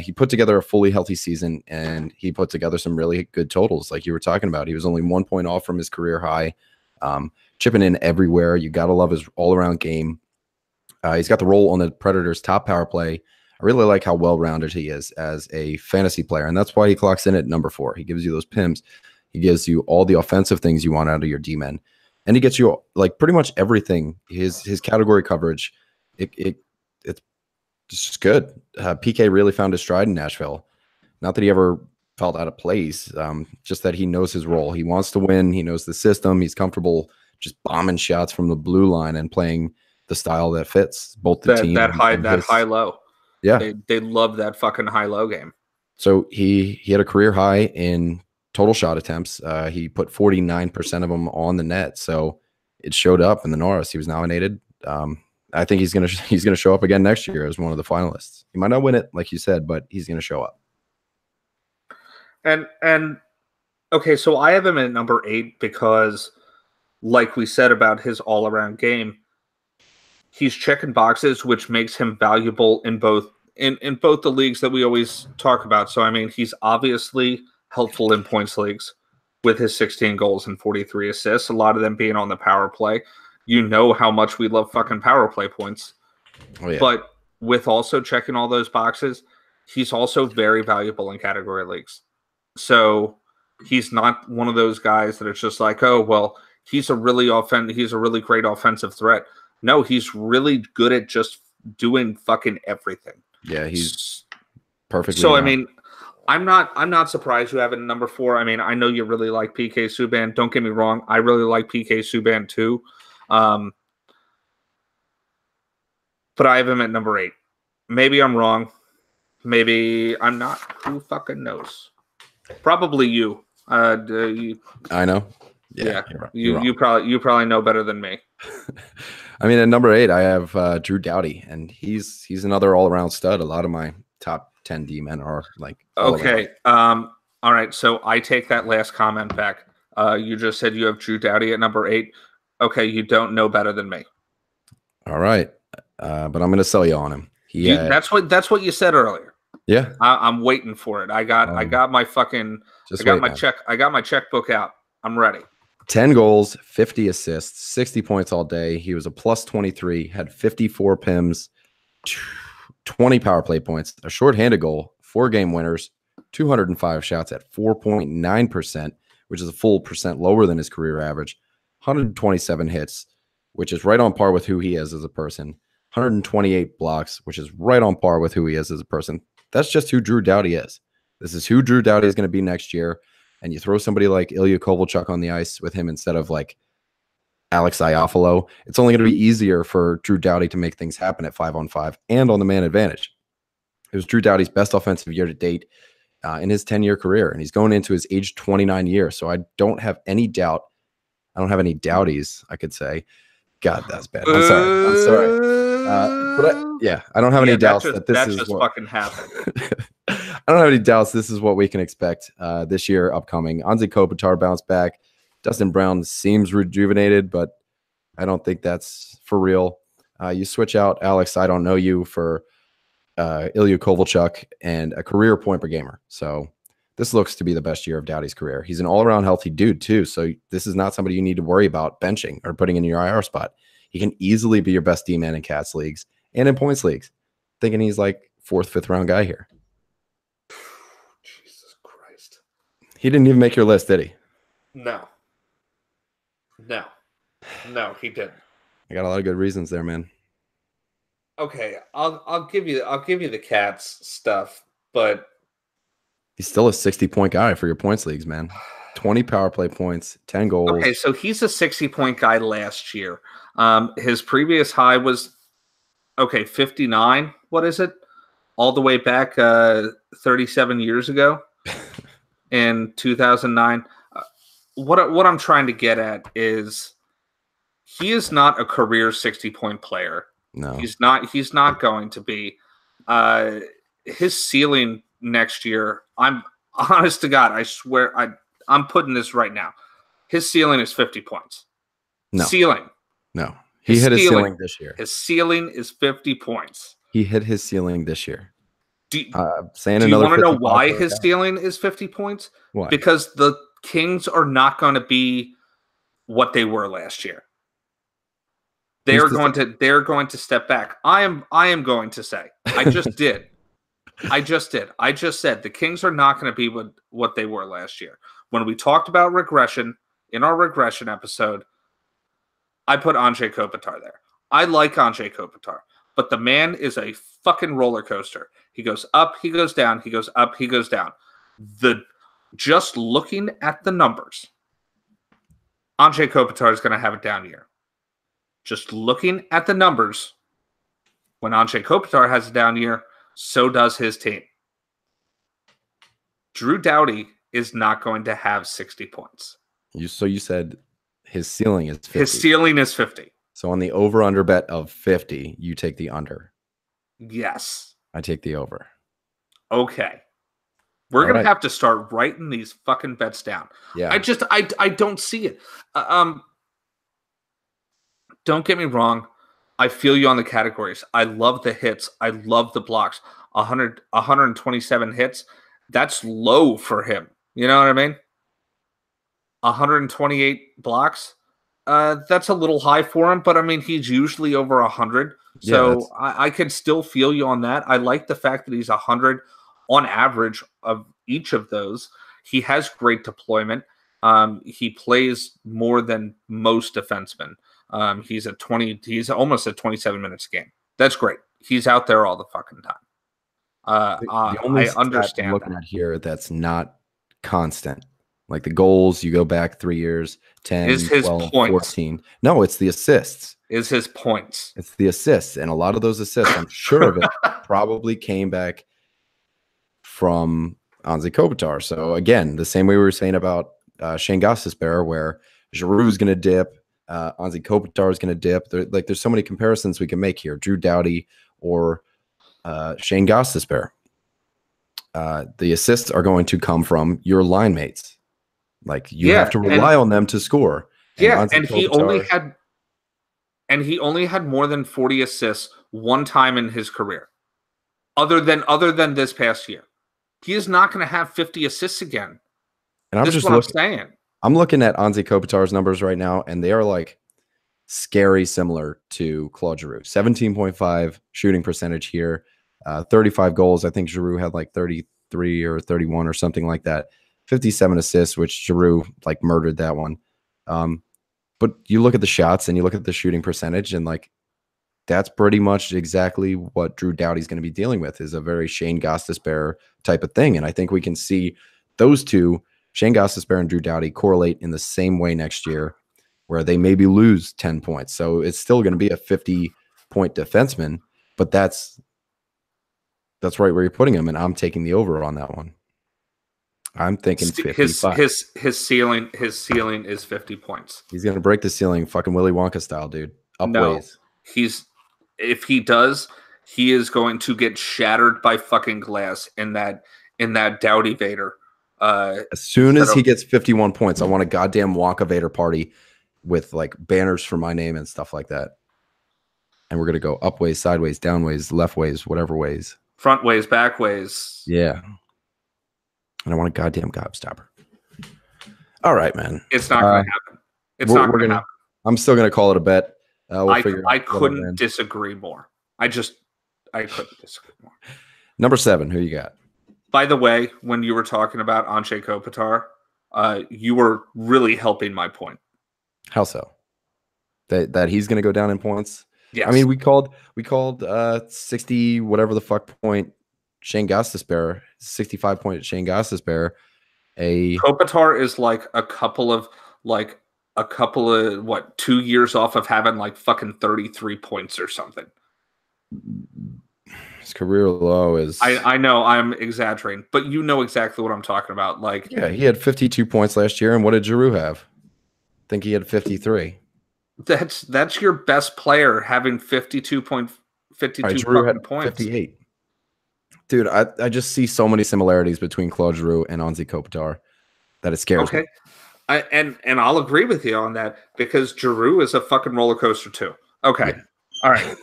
He put together a fully healthy season, and he put together some really good totals like you were talking about. He was only 1 point off from his career high. chipping in everywhere. You got to love his all-around game. He's got the role on the Predators' top power play. I really like how well-rounded he is as a fantasy player, and that's why he clocks in at number 4. He gives you those PIMs. He gives you all the offensive things you want out of your D-men, and he gets you like pretty much everything. His category coverage, it's just good. PK really found his stride in Nashville. Not that he ever felt out of place, just that he knows his role. He wants to win. He knows the system. He's comfortable just bombing shots from the blue line and playing the style that fits both the team. That high low. Yeah, they love that fucking high low game. So he had a career high in total shot attempts. He put 49% of them on the net. So it showed up in the Norris. He was nominated. I think he's gonna show up again next year as one of the finalists. He might not win it, like you said, but he's gonna show up. And okay, so I have him at number 8 because, like we said about his all-around game, he's checking boxes, which makes him valuable in both the leagues that we always talk about. So I mean, he's obviously helpful in points leagues with his 16 goals and 43 assists. A lot of them being on the power play. You know how much we love fucking power play points. Oh, yeah. But with also checking all those boxes, he's also very valuable in category leagues. So he's not one of those guys that it's just like, oh, well, he's a really great offensive threat. No, he's really good at just doing fucking everything. Yeah, he's perfectly. So, I mean, I'm not surprised you have it at number 4. I mean, I know you really like PK Subban. Don't get me wrong. I really like PK Subban too. But I have him at number 8. Maybe I'm wrong. Maybe I'm not. Who fucking knows? Probably you. I know. Yeah. You probably know better than me. I mean, at number 8, I have Drew Doughty, and he's another all-around stud. A lot of my top 10 D-men are like okay. All right. So I take that last comment back. You just said you have Drew Doughty at number 8. Okay, you don't know better than me. All right, but I'm going to sell you on him. That's what you said earlier. Yeah, I'm waiting for it. I got my checkbook out. I'm ready. 10 goals, 50 assists, 60 points all day. He was a plus 23, had 54 PIMs, 20 power play points, a shorthanded goal, 4 game winners, 205 shots at 4.9%, which is a full percent lower than his career average, 127 hits, which is right on par with who he is as a person, 128 blocks, which is right on par with who he is as a person. That's just who Drew Doughty is. This is who Drew Doughty is going to be next year. And you throw somebody like Ilya Kovalchuk on the ice with him instead of like Alex Iafallo, it's only going to be easier for Drew Doughty to make things happen at 5-on-5 and on the man advantage. It was Drew Doughty's best offensive year to date in his 10-year career, and he's going into his age 29 year. So I don't have any doubt. I don't have any doubties, I could say. God, that's bad. I'm sorry. I don't have any doubts that this is just fucking happened. I don't have any doubts this is what we can expect this year upcoming. Anze Kopitar bounced back. Dustin Brown seems rejuvenated, but I don't think that's for real. You switch out Alex, I don't know you, for Ilya Kovalchuk and a career point per gamer. So this looks to be the best year of Doughty's career. He's an all-around healthy dude too, so this is not somebody you need to worry about benching or putting in your IR spot. He can easily be your best D-man in Cats leagues and in points leagues. Thinking he's like 4th, 5th round guy here. Jesus Christ. He didn't even make your list, did he? No, he didn't. I got a lot of good reasons there, man. Okay, I'll give you the Cats stuff, but he's still a 60-point guy for your points leagues, man. 20 power play points, 10 goals. Okay, so he's a 60-point guy last year. His previous high was 59. What is it? All the way back 37 years ago in 2009. What I'm trying to get at is he is not a career 60-point player. No, he's not going to be. His ceiling next year, I'm honest to God, I swear, I'm putting this right now. His ceiling is 50 points. No. Ceiling. No. He hit his ceiling this year. His ceiling is 50 points. He hit his ceiling this year. Do you want to know why his ceiling is 50 points? Why? Because the Kings are not going to be what they were last year. They're going to step back. I am going to say. I just did. I just said the Kings are not going to be what they were last year. When we talked about regression in our regression episode, I put Anze Kopitar there. I like Anze Kopitar, but the man is a fucking roller coaster. He goes up, he goes down, he goes up, he goes down. Just looking at the numbers, Anze Kopitar is going to have a down year. Just looking at the numbers, when Anze Kopitar has a down year, so does his team. Drew Doughty is not going to have 60 points. So you said his ceiling is 50. His ceiling is 50. So on the over-under bet of 50, you take the under. Yes. I take the over. Okay. We're going to have to start writing these fucking bets down. Yeah. I don't see it. Don't get me wrong. I feel you on the categories. I love the hits. I love the blocks. 127 hits. That's low for him. You know what I mean? 128 blocks. That's a little high for him, but I mean, he's usually over 100. So yeah, I could still feel you on that. I like the fact that he's 100 on average of each of those. He has great deployment. He plays more than most defensemen. He's almost at 27 minutes a game. That's great. He's out there all the fucking time. The only I understand I'm looking at here that's not constant. Like the goals, you go back 3 years, 10, is his 12, points. 14. No, it's the assists. Is his points. It's the assists. And a lot of those assists, I'm sure of it, probably came back from Anze Kopitar. So again, the same way we were saying about Shane Gostisbehere, where Giroux's going to dip, Anze Kopitar is going to dip. There's so many comparisons we can make here. Drew Doughty or Shane Gostisbehere. The assists are going to come from your line mates. Like you have to rely on them to score. And he only had more than 40 assists one time in his career. Other than this past year. He is not going to have 50 assists again. And I'm saying. I'm looking at Anze Kopitar's numbers right now, and they are like scary similar to Claude Giroux. 17.5 shooting percentage here, 35 goals. I think Giroux had like 33 or 31 or something like that. 57 assists, which Giroux like murdered that one. But you look at the shots and you look at the shooting percentage, and like that's pretty much exactly what Drew Doughty's going to be dealing with, is a very Shane Gostisbehere type of thing. And I think we can see those two, Shane Gostisbehere and Drew Doughty, correlate in the same way next year, where they maybe lose 10 points. So it's still going to be a 50-point defenseman, but that's right where you're putting him, and I'm taking the over on that one. I'm thinking 55. His ceiling is 50 points. He's going to break the ceiling, fucking Willy Wonka style, dude. Upways. No, if he does, he is going to get shattered by fucking glass in that Doughty Vader. As soon as he gets 51 points, I want a goddamn Wonka Vader party with like banners for my name and stuff like that. And we're going to go up ways, sideways, down ways, left ways, whatever ways. Front ways, back ways. Yeah. And I want a goddamn gobstopper. All right, man. It's not going to happen. It's not going to happen. I'm still going to call it a bet. I couldn't disagree more. I couldn't disagree more. Number 7, who you got? By the way, when you were talking about Anze Kopitar, you were really helping my point. How so? That he's going to go down in points? Yes. I mean, we called 60 whatever the fuck point Shane Gostisbehere, 65 point Shane Gostisbehere. Kopitar is like a couple of 2 years off of having like fucking 33 points or something. His career low is... I know I'm exaggerating, but you know exactly what I'm talking about. Like, yeah, he had 52 points last year, and what did Giroux have? I think he had 53. That's your best player having 52 points. Giroux had 58. Dude, I just see so many similarities between Claude Giroux and Anze Kopitar that it scares me. And I'll agree with you on that, because Giroux is a fucking roller coaster too. Okay. Yeah. All right.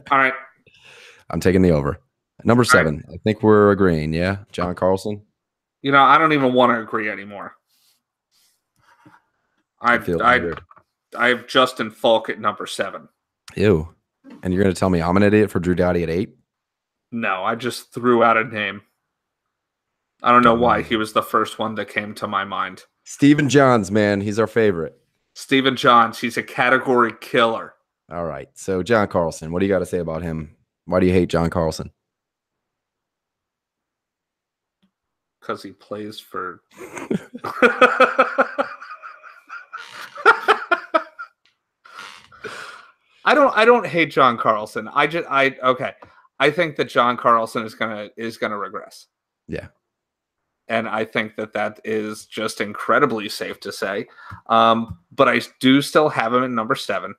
All right. I'm taking the over. Number 7. Right. I think we're agreeing. Yeah. John Carlson. You know, I don't even want to agree anymore. I have Justin Falk at number 7. Ew. And you're going to tell me I'm an idiot for Drew Doughty at 8? No, I just threw out a name. I don't know why. He Dumb. was the first one that came to my mind. Stephen Johns, man. He's our favorite. Stephen Johns. He's a category killer. All right. So John Carlson, what do you got to say about him? Why do you hate John Carlson? Because he plays for... I don't hate John Carlson. Okay. I think that John Carlson is gonna regress. Yeah. And I think that is just incredibly safe to say. But I do still have him at number 7.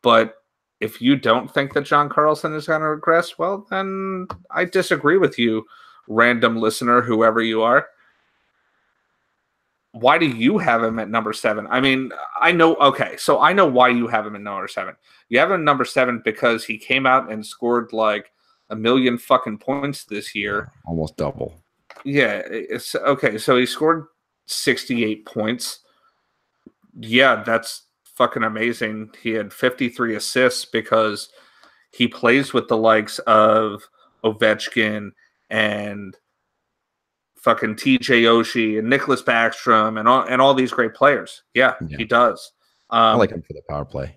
But if you don't think that John Carlson is going to regress, well, then I disagree with you, random listener, whoever you are. Why do you have him at number 7? I mean, I know why you have him at number 7. You have him at number 7 because he came out and scored like 1 million fucking points this year. Almost double. Yeah, it's okay. So he scored 68 points. Yeah, that's fucking amazing. He had 53 assists because he plays with the likes of Ovechkin and fucking TJ Oshie and Nicholas Backstrom and all these great players. Yeah. He does. I like him for the power play.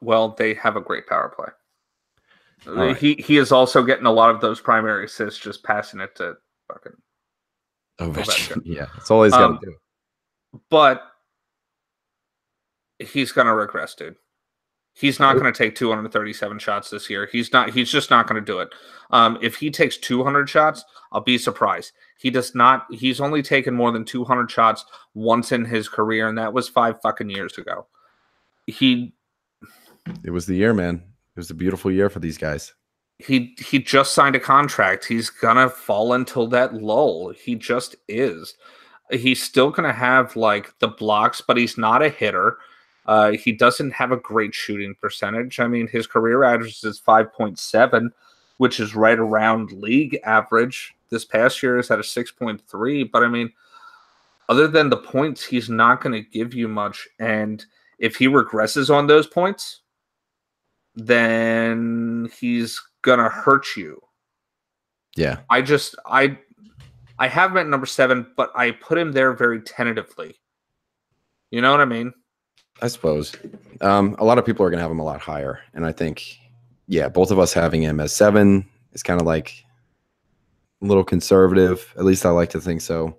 Well, they have a great power play. Right. He is also getting a lot of those primary assists, just passing it to fucking Ovechkin. Yeah, that's all he's got to do. But he's gonna regress, dude. He's not going to take 237 shots this year. He's just not going to do it. If he takes 200 shots, I'll be surprised. He does not. He's only taken more than 200 shots once in his career, and that was 5 fucking years ago. It was the year, man. It was a beautiful year for these guys. He just signed a contract. He's gonna fall until that lull. He just is. He's still gonna have like the blocks, but he's not a hitter. He doesn't have a great shooting percentage. I mean, his career average is 5.7, which is right around league average. This past year is at a 6.3. But I mean, other than the points, he's not going to give you much. And if he regresses on those points, then he's going to hurt you. Yeah. I have him at number 7, but I put him there very tentatively. You know what I mean? I suppose. A lot of people are going to have him a lot higher. And I think, yeah, both of us having him as 7 is kind of like a little conservative. At least I like to think so.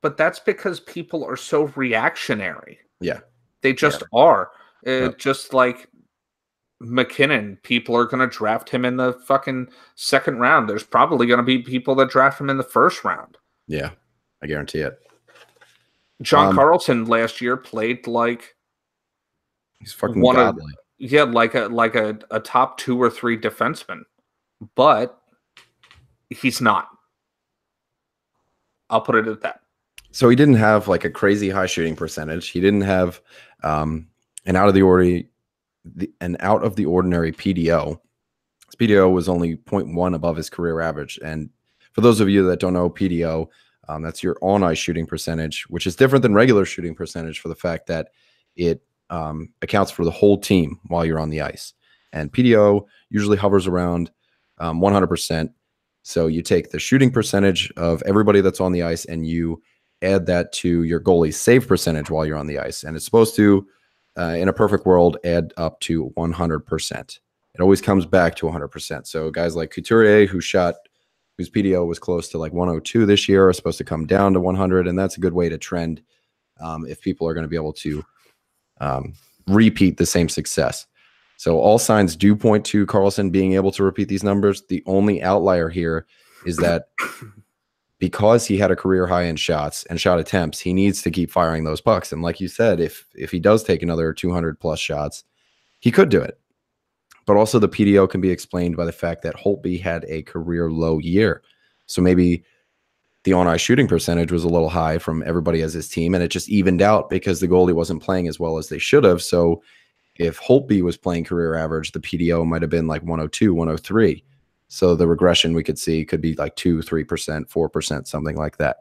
But that's because people are so reactionary. Yeah. They just are. Just like McKinnon, people are going to draft him in the fucking 2nd round. There's probably going to be people that draft him in the 1st round. Yeah, I guarantee it. John Carlson last year played like he's fucking godly. Like a top 2 or 3 defenseman, but he's not. I'll put it at that. So he didn't have like a crazy high shooting percentage. He didn't have an out of the ordinary PDO. His PDO was only 0.1 above his career average. And for those of you that don't know PDO, that's your on-ice shooting percentage, which is different than regular shooting percentage for the fact that it accounts for the whole team while you're on the ice. And PDO usually hovers around 100%. So you take the shooting percentage of everybody that's on the ice and you add that to your goalie's save percentage while you're on the ice. And it's supposed to, in a perfect world, add up to 100%. It always comes back to 100%. So guys like Couturier, whose PDO was close to like 102 this year, are supposed to come down to 100. And that's a good way to trend if people are going to be able to repeat the same success. So all signs do point to Carlson being able to repeat these numbers. The only outlier here is that because he had a career high in shots and shot attempts, he needs to keep firing those pucks. And like you said, if he does take another 200 plus shots, he could do it. But also the PDO can be explained by the fact that Holtby had a career low year. So maybe the on-ice shooting percentage was a little high from everybody as his team, and it just evened out because the goalie wasn't playing as well as they should have. So if Holtby was playing career average, the PDO might have been like 102, 103. So the regression we could see could be like 2, 3%, 4%, something like that.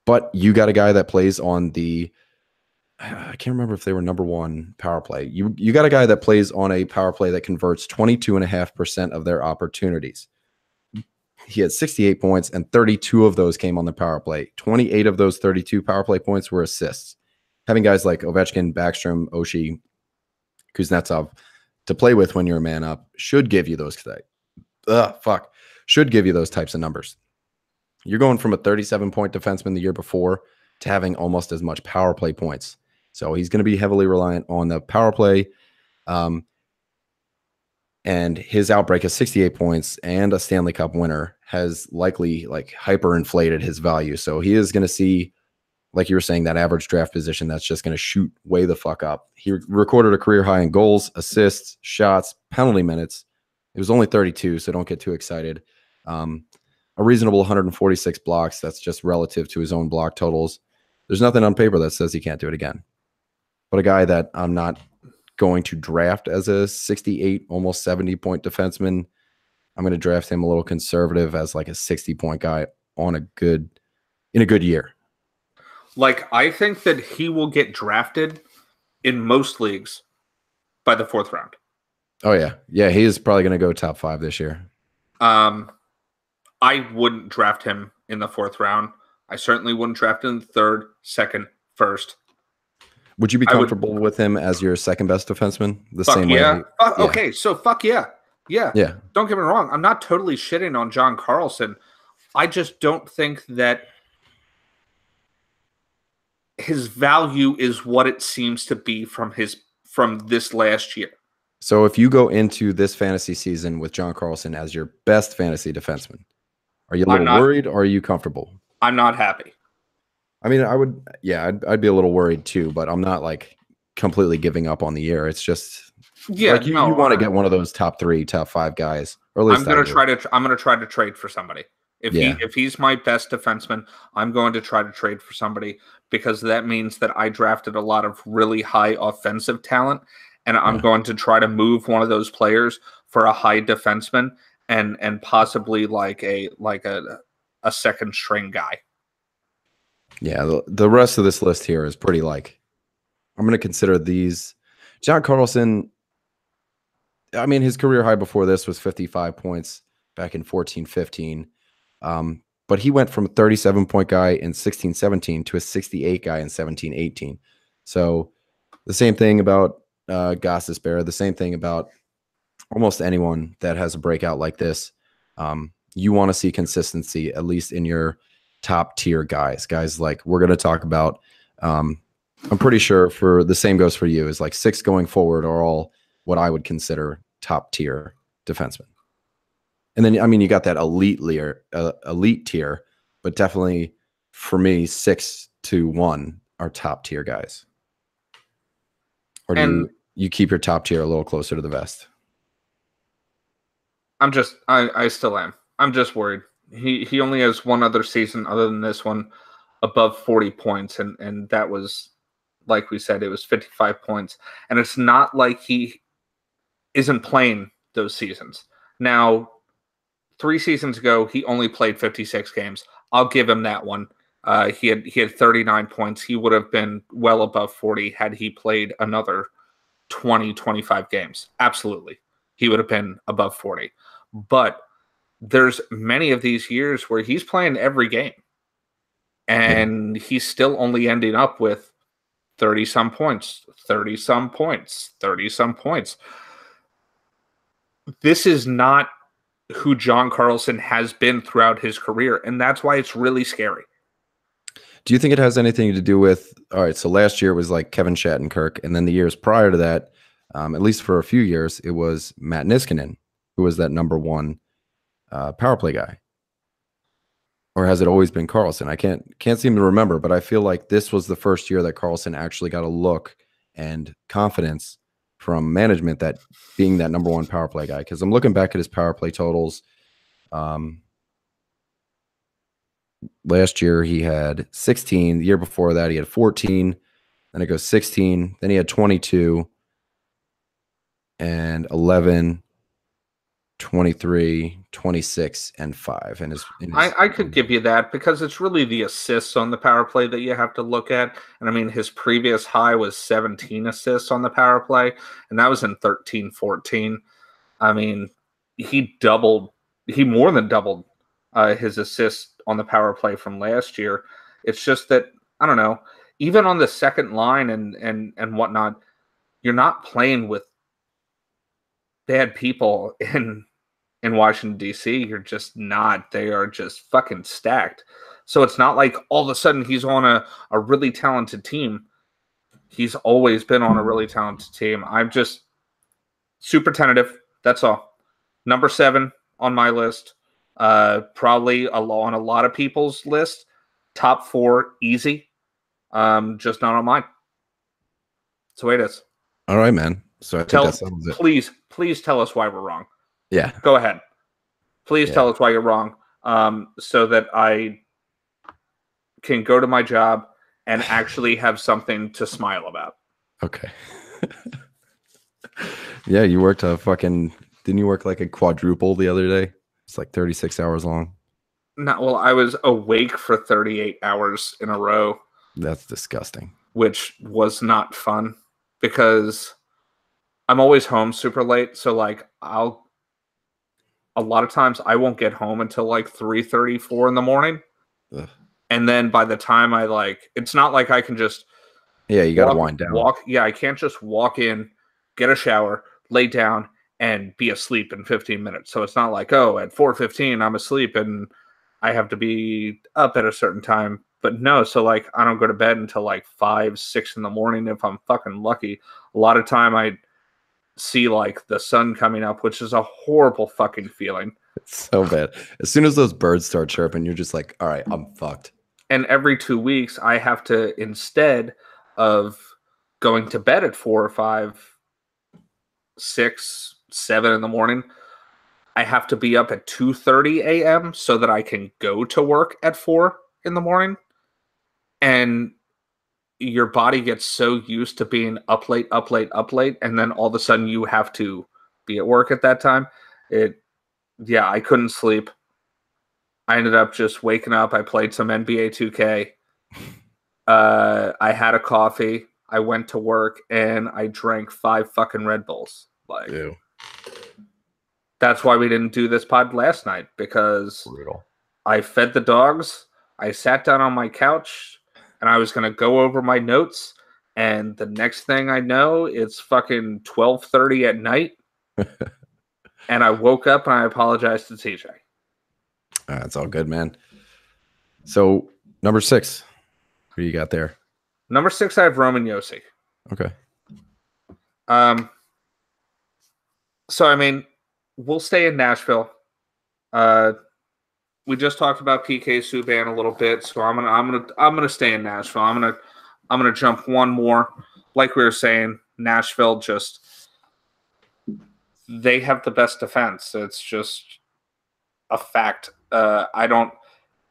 But you got a guy that plays on the I can't remember if they were number one power play. You got a guy that plays on a power play that converts 22.5% of their opportunities. He had 68 points, and 32 of those came on the power play. 28 of those 32 power play points were assists. Having guys like Ovechkin, Backstrom, Oshie, Kuznetsov to play with when you're a man up should give you those should give you those types of numbers. You're going from a 37-point defenseman the year before to having almost as much power play points. So he's going to be heavily reliant on the power play. And his outbreak of 68 points and a Stanley Cup winner has likely like hyperinflated his value. So he is going to see, like you were saying, that average draft position that's just going to shoot way the fuck up. He recorded a career high in goals, assists, shots, penalty minutes. It was only 32, so don't get too excited. A reasonable 146 blocks. That's just relative to his own block totals. There's nothing on paper that says he can't do it again. But a guy that I'm not going to draft as a 68, almost 70-point defenseman. I'm going to draft him a little conservative as like a 60-point guy in a good year. Like, I think that he will get drafted in most leagues by the 4th round. Oh, yeah. Yeah, he is probably going to go top 5 this year. I wouldn't draft him in the 4th round. I certainly wouldn't draft him in the 3rd, 2nd, 1st. Would you be comfortable with him as your second best defenseman? The same way? Yeah. Okay, so fuck yeah. Yeah. Yeah. Don't get me wrong. I'm not totally shitting on John Carlson. I just don't think that his value is what it seems to be from this last year. So if you go into this fantasy season with John Carlson as your best fantasy defenseman, are you a little worried or are you comfortable? I'm not happy. I mean, I'd be a little worried too, but I'm not like completely giving up on the year. It's just like you want to get one of those top 3, top 5 guys, or at least I'm gonna try to trade for somebody. If he's my best defenseman, I'm going to try to trade for somebody, because that means that I drafted a lot of really high offensive talent, and I'm going to try to move one of those players for a high defenseman and possibly like a second string guy. Yeah, the rest of this list here is pretty like, I'm going to consider these. John Carlson, I mean, his career high before this was 55 points back in 14-15. But he went from a 37-point guy in 16-17 to a 68 guy in 17-18. So the same thing about Gostisbehere, the same thing about almost anyone that has a breakout like this. You want to see consistency, at least in your top tier guys like we're going to talk about. I'm pretty sure for the same goes for you, is like 6 going forward are all what I would consider top tier defensemen. And then, I mean, you got that elite tier, but definitely for me, 6 to 1 are top tier guys. Or do you keep your top tier a little closer to the vest? I still am. I'm just worried. He only has one other season other than this one above 40 points, and that was, like we said, it was 55 points. And it's not like he isn't playing those seasons. Now, 3 seasons ago, he only played 56 games. I'll give him that one. He had 39 points. He would have been well above 40 had he played another 20, 25 games. Absolutely. He would have been above 40. But there's many of these years where he's playing every game, and he's still only ending up with 30-some points, 30-some points, 30-some points. This is not who John Carlson has been throughout his career, and that's why it's really scary. Do you think it has anything to do with, all right, so last year was like Kevin Shattenkirk, and then the years prior to that, at least for a few years, it was Matt Niskanen, who was that number 1 power play guy? Or has it always been Carlson? I can't seem to remember, but I feel like this was the first year that Carlson actually got a look and confidence from management that being that number 1 power play guy. Because I'm looking back at his power play totals. Last year he had 16. The year before that he had 14. Then it goes 16. Then he had 22 and 11. 23, 26, and 5. And I could give you that because it's really the assists on the power play that you have to look at. And I mean, his previous high was 17 assists on the power play, and that was in 13-14. I mean, he more than doubled his assists on the power play from last year. It's just that, I don't know, even on the second line and whatnot, you're not playing with bad people in Washington, D.C. You're just not. They are just fucking stacked. So it's not like all of a sudden he's on a really talented team. He's always been on a really talented team. I'm just super tentative. That's all. Number 7 on my list. Probably on a lot of people's list. Top 4, easy. Just not on mine. That's the way it is. All right, man. So I think that settles it. Please tell us why we're wrong. Yeah. Go ahead. Please tell us why you're wrong, so that I can go to my job and actually have something to smile about. Okay. Yeah, you worked didn't you work like a quadruple the other day? It's like 36 hours long. No, well, I was awake for 38 hours in a row. That's disgusting. Which was not fun because I'm always home super late. So like a lot of times I won't get home until like 3:34 in the morning. Ugh. And then by the time it's not like I can just you got to wind down. I can't just walk in, get a shower, lay down, and be asleep in 15 minutes. So it's not like, oh, at 4:15 I'm asleep and I have to be up at a certain time. But no, so like I don't go to bed until like 5, 6 in the morning if I'm fucking lucky. A lot of time I see like the sun coming up, which is a horrible fucking feeling. It's so bad. As soon as those birds start chirping, you're just like, all right, I'm fucked. And every 2 weeks I have to, instead of going to bed at 4 or 5, 6, 7 in the morning, I have to be up at 2:30 a.m. so that I can go to work at 4 in the morning. And your body gets so used to being up late, and then all of a sudden you have to be at work at that time. I couldn't sleep. I ended up just waking up. I played some NBA 2K. I had a coffee. I went to work and I drank 5 fucking Red Bulls. Like, ew. That's why we didn't do this pod last night, because brutal. I fed the dogs. I sat down on my couch and I was going to go over my notes. And the next thing I know, it's fucking 12:30 at night. And I woke up and I apologized to TJ. That's all good, man. So, number 6. Who you got there? Number 6, I have Roman Josi. Okay. So, I mean, we'll stay in Nashville. We just talked about PK Subban a little bit, so I'm gonna stay in Nashville. I'm gonna jump one more. Like we were saying, Nashville they have the best defense. It's just a fact.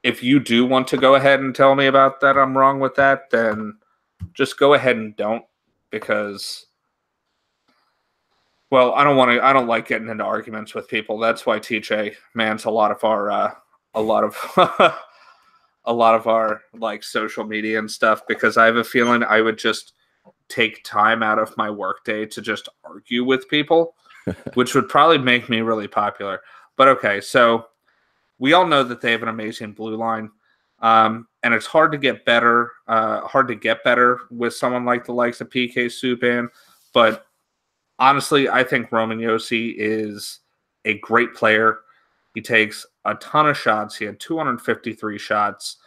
If you do want to go ahead and tell me about that I'm wrong with that, then just go ahead and don't, because, well, I don't like getting into arguments with people. That's why TJ mans a lot of our like social media and stuff, because I have a feeling I would just take time out of my workday to just argue with people, which would probably make me really popular. But okay, so we all know that they have an amazing blue line, and it's hard to get better with someone like the likes of PK Subban. But honestly, I think Roman Josi is a great player. He takes a ton of shots. He had 253 shots,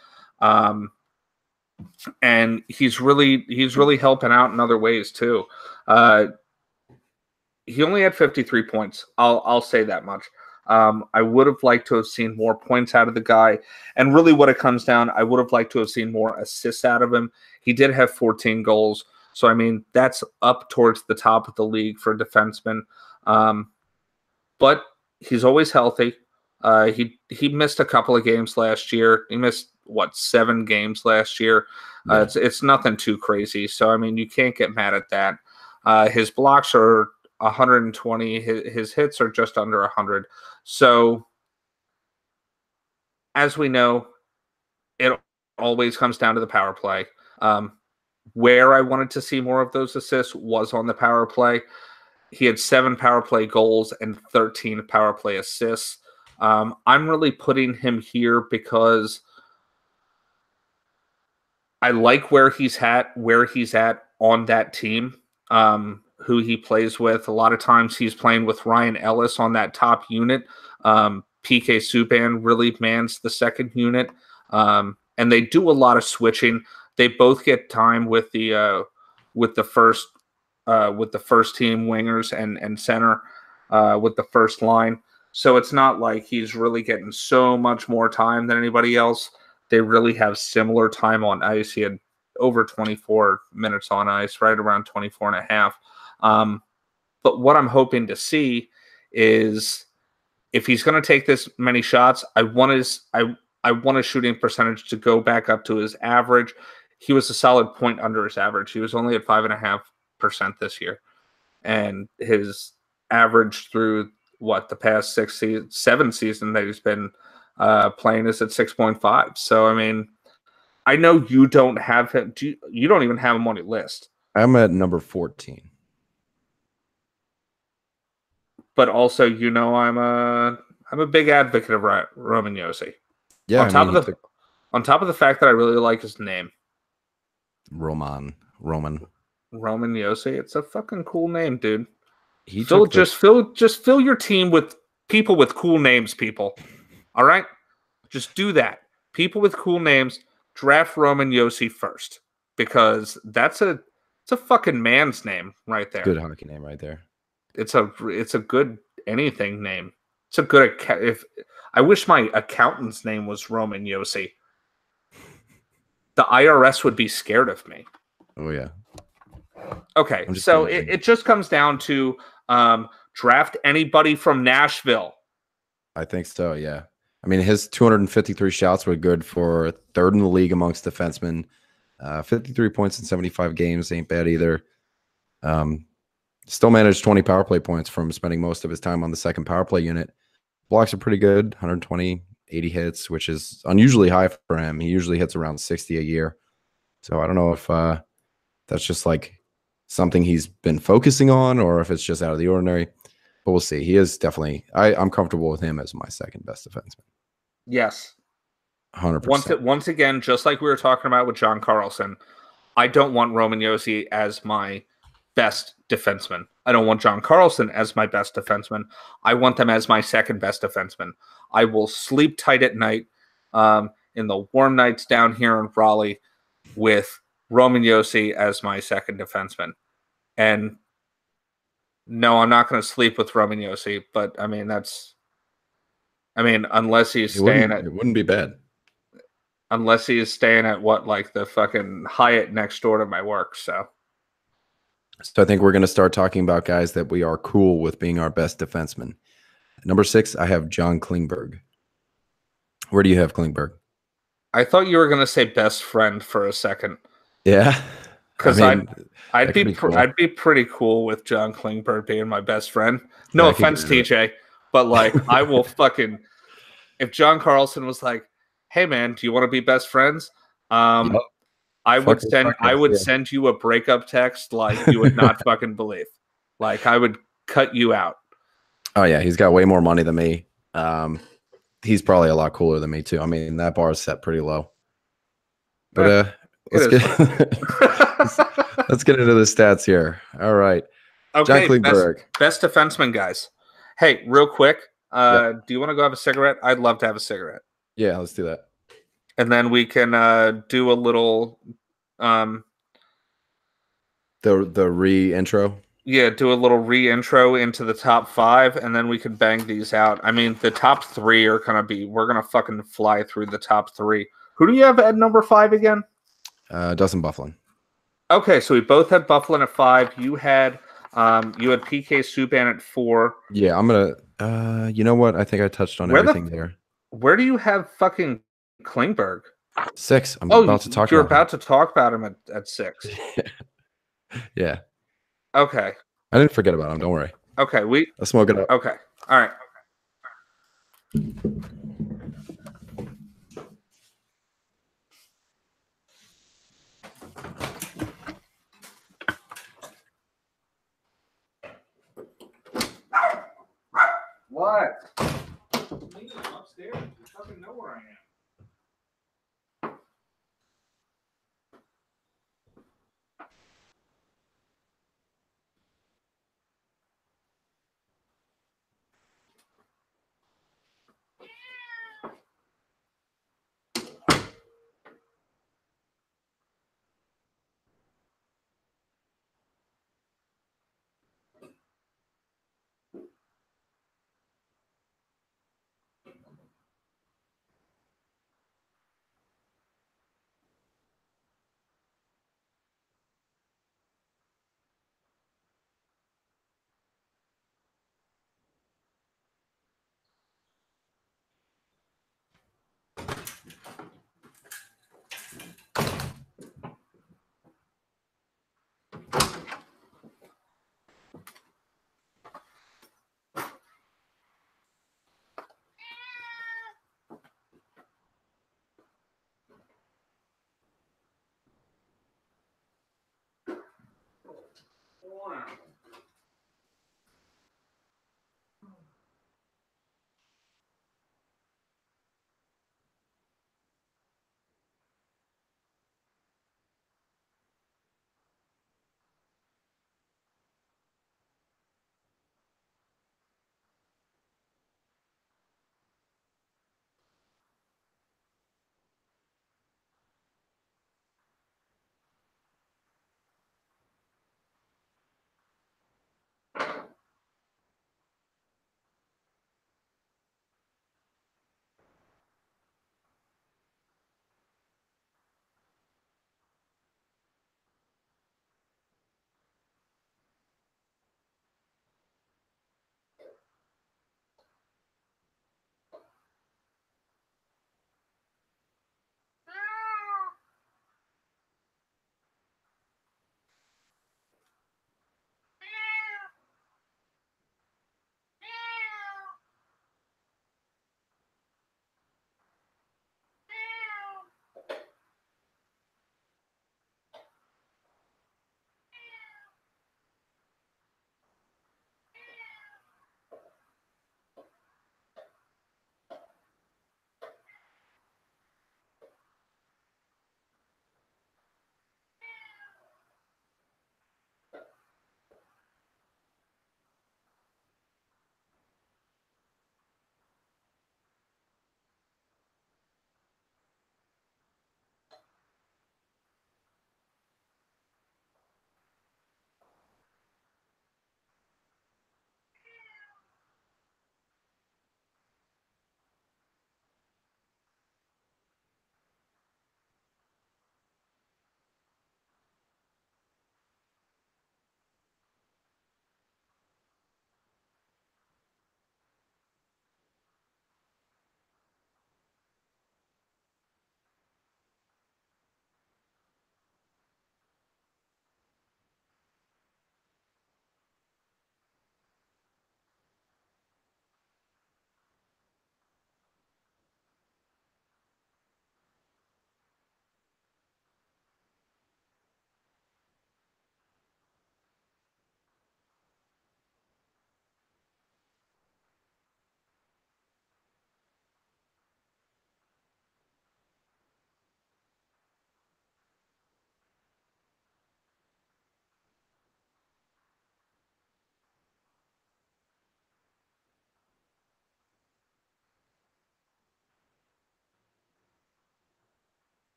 and he's really helping out in other ways too. He only had 53 points. I'll say that much. I would have liked to have seen more points out of the guy. And really what it comes down, I would have liked to have seen more assists out of him. He did have 14 goals. So, I mean, that's up towards the top of the league for a defenseman. But he's always healthy. He missed a couple of games last year. He missed, 7 games last year? It's nothing too crazy. So, I mean, you can't get mad at that. His blocks are 120. His hits are just under 100. So, as we know, it always comes down to the power play. Where I wanted to see more of those assists was on the power play. He had 7 power play goals and 13 power play assists. I'm really putting him here because I like where he's at on that team, who he plays with. A lot of times he's playing with Ryan Ellis on that top unit. PK Subban really mans the second unit, and they do a lot of switching. They both get time with the first team wingers and center with the first line. So it's not like he's really getting so much more time than anybody else. They really have similar time on ice. He had over 24 minutes on ice, right around 24 and a half. But what I'm hoping to see is if he's going to take this many shots, I want his shooting percentage to go back up to his average. He was a solid point under his average. He was only at 5.5% this year. And his average through the past 7 seasons that he's been playing is at 6.5. So, I mean, I know you don't have him. You don't even have him on your list. I'm at number 14. But also, I'm a big advocate of Roman Josi. Yeah, on top of the fact that I really like his name, Roman Josi. It's a fucking cool name, dude. Just fill your team with people with cool names, people. All right? Just do that. People with cool names, draft Roman Josi first. Because it's a fucking man's name right there. Good hockey name right there. It's a good anything name. It's a good I wish my accountant's name was Roman Josi. The IRS would be scared of me. Oh yeah. Okay, so it just comes down to draft anybody from Nashville. I think so, yeah. I mean, his 253 shots were good for 3rd in the league amongst defensemen. 53 points in 75 games ain't bad either. Still managed 20 power play points from spending most of his time on the second power play unit. Blocks are pretty good, 120, 80 hits, which is unusually high for him. He usually hits around 60 a year. So I don't know if that's just like something he's been focusing on or if it's just out of the ordinary. But we'll see. He is definitely – I'm comfortable with him as my second best defenseman. Yes. 100%. Once again, just like we were talking about with John Carlson, I don't want Roman Josi as my best defenseman. I don't want John Carlson as my best defenseman. I want them as my second best defenseman. I will sleep tight at night in the warm nights down here in Raleigh with Roman Josi as my second defenseman. And no, I'm not going to sleep with Roman Josi, but I mean, unless he's staying at, it wouldn't be bad. Unless he is staying at the fucking Hyatt next door to my work. So I think we're going to start talking about guys that we are cool with being our best defenseman. Number 6, I have John Klingberg. Where do you have Klingberg? I thought you were going to say best friend for a second. Yeah. Because I'd be pretty cool with John Klingberg being my best friend. No offense, TJ, but like I will fucking if John Carlson was like, "Hey man, do you want to be best friends?" I would send you a breakup text like you would not fucking believe. Like I would cut you out. Oh yeah, he's got way more money than me. He's probably a lot cooler than me too. I mean, that bar is set pretty low. But let's get into the stats here. All right. Okay, John Klingberg. Best defenseman, guys. Hey, real quick, do you want to go have a cigarette? I'd love to have a cigarette. Yeah, let's do that. And then we can do a little the re-intro. Yeah, do a little re-intro into the top 5, and then we can bang these out. I mean, the top 3 are going to be, we're going to fucking fly through the top 3. Who do you have at number 5 again? Dustin Byfuglien. Okay, so we both had Byfuglien at 5. You had PK Subban at 4. Yeah, I'm going to, you know what? I think I touched on everything there. Where do you have fucking Klingberg? 6. About to talk about him. You're about to talk about him at 6. Yeah. Okay. I didn't forget about him. Don't worry. Okay, Let's smoke it up. Okay, all right. What? I'm upstairs. You fucking know where I am. Wow.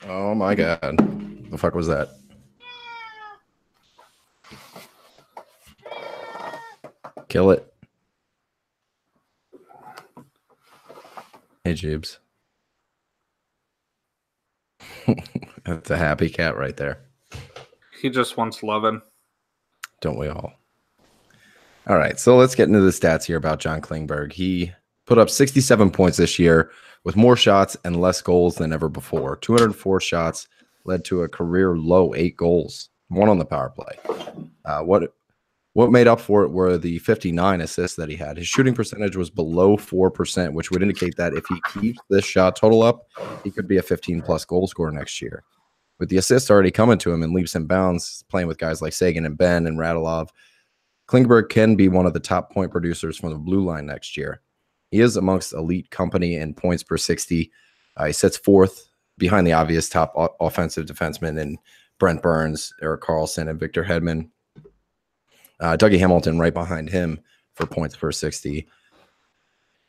Oh my God. The fuck was that? Kill it. Hey, Jubes. That's a happy cat right there. He just wants loving. Don't we all? All right, so let's get into the stats here about John Klingberg. He put up 67 points this year with more shots and less goals than ever before. 204 shots led to a career low 8 goals, 1 on the power play. What made up for it were the 59 assists that he had. His shooting percentage was below 4%, which would indicate that if he keeps this shot total up, he could be a 15-plus goal scorer next year. With the assists already coming to him in leaps and bounds, playing with guys like Sagan and Ben and Radulov, Klingberg can be one of the top point producers from the blue line next year. He is amongst elite company in points per 60. He sits fourth behind the obvious top offensive defensemen in Brent Burns, Erik Karlsson, and Victor Hedman. Dougie Hamilton right behind him for points per 60.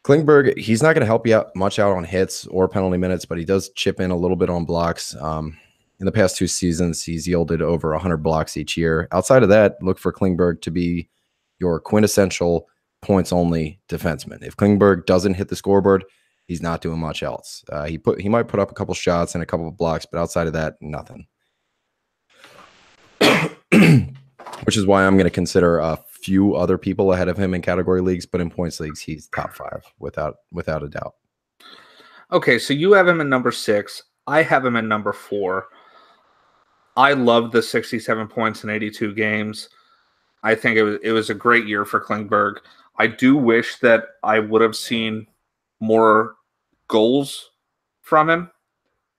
Klingberg, he's not going to help you out much out on hits or penalty minutes, but he does chip in a little bit on blocks. In the past 2 seasons, he's yielded over 100 blocks each year. Outside of that, look for Klingberg to be your quintessential points-only defenseman. If Klingberg doesn't hit the scoreboard, he's not doing much else. He might put up a couple shots and a couple of blocks, but outside of that, nothing. Which is why I'm going to consider a few other people ahead of him in category leagues, but in points leagues, he's top 5 without a doubt. Okay, so you have him in number 6. I have him in number 4. I love the 67 points in 82 games. I think it was a great year for Klingberg. I do wish that I would have seen more goals from him,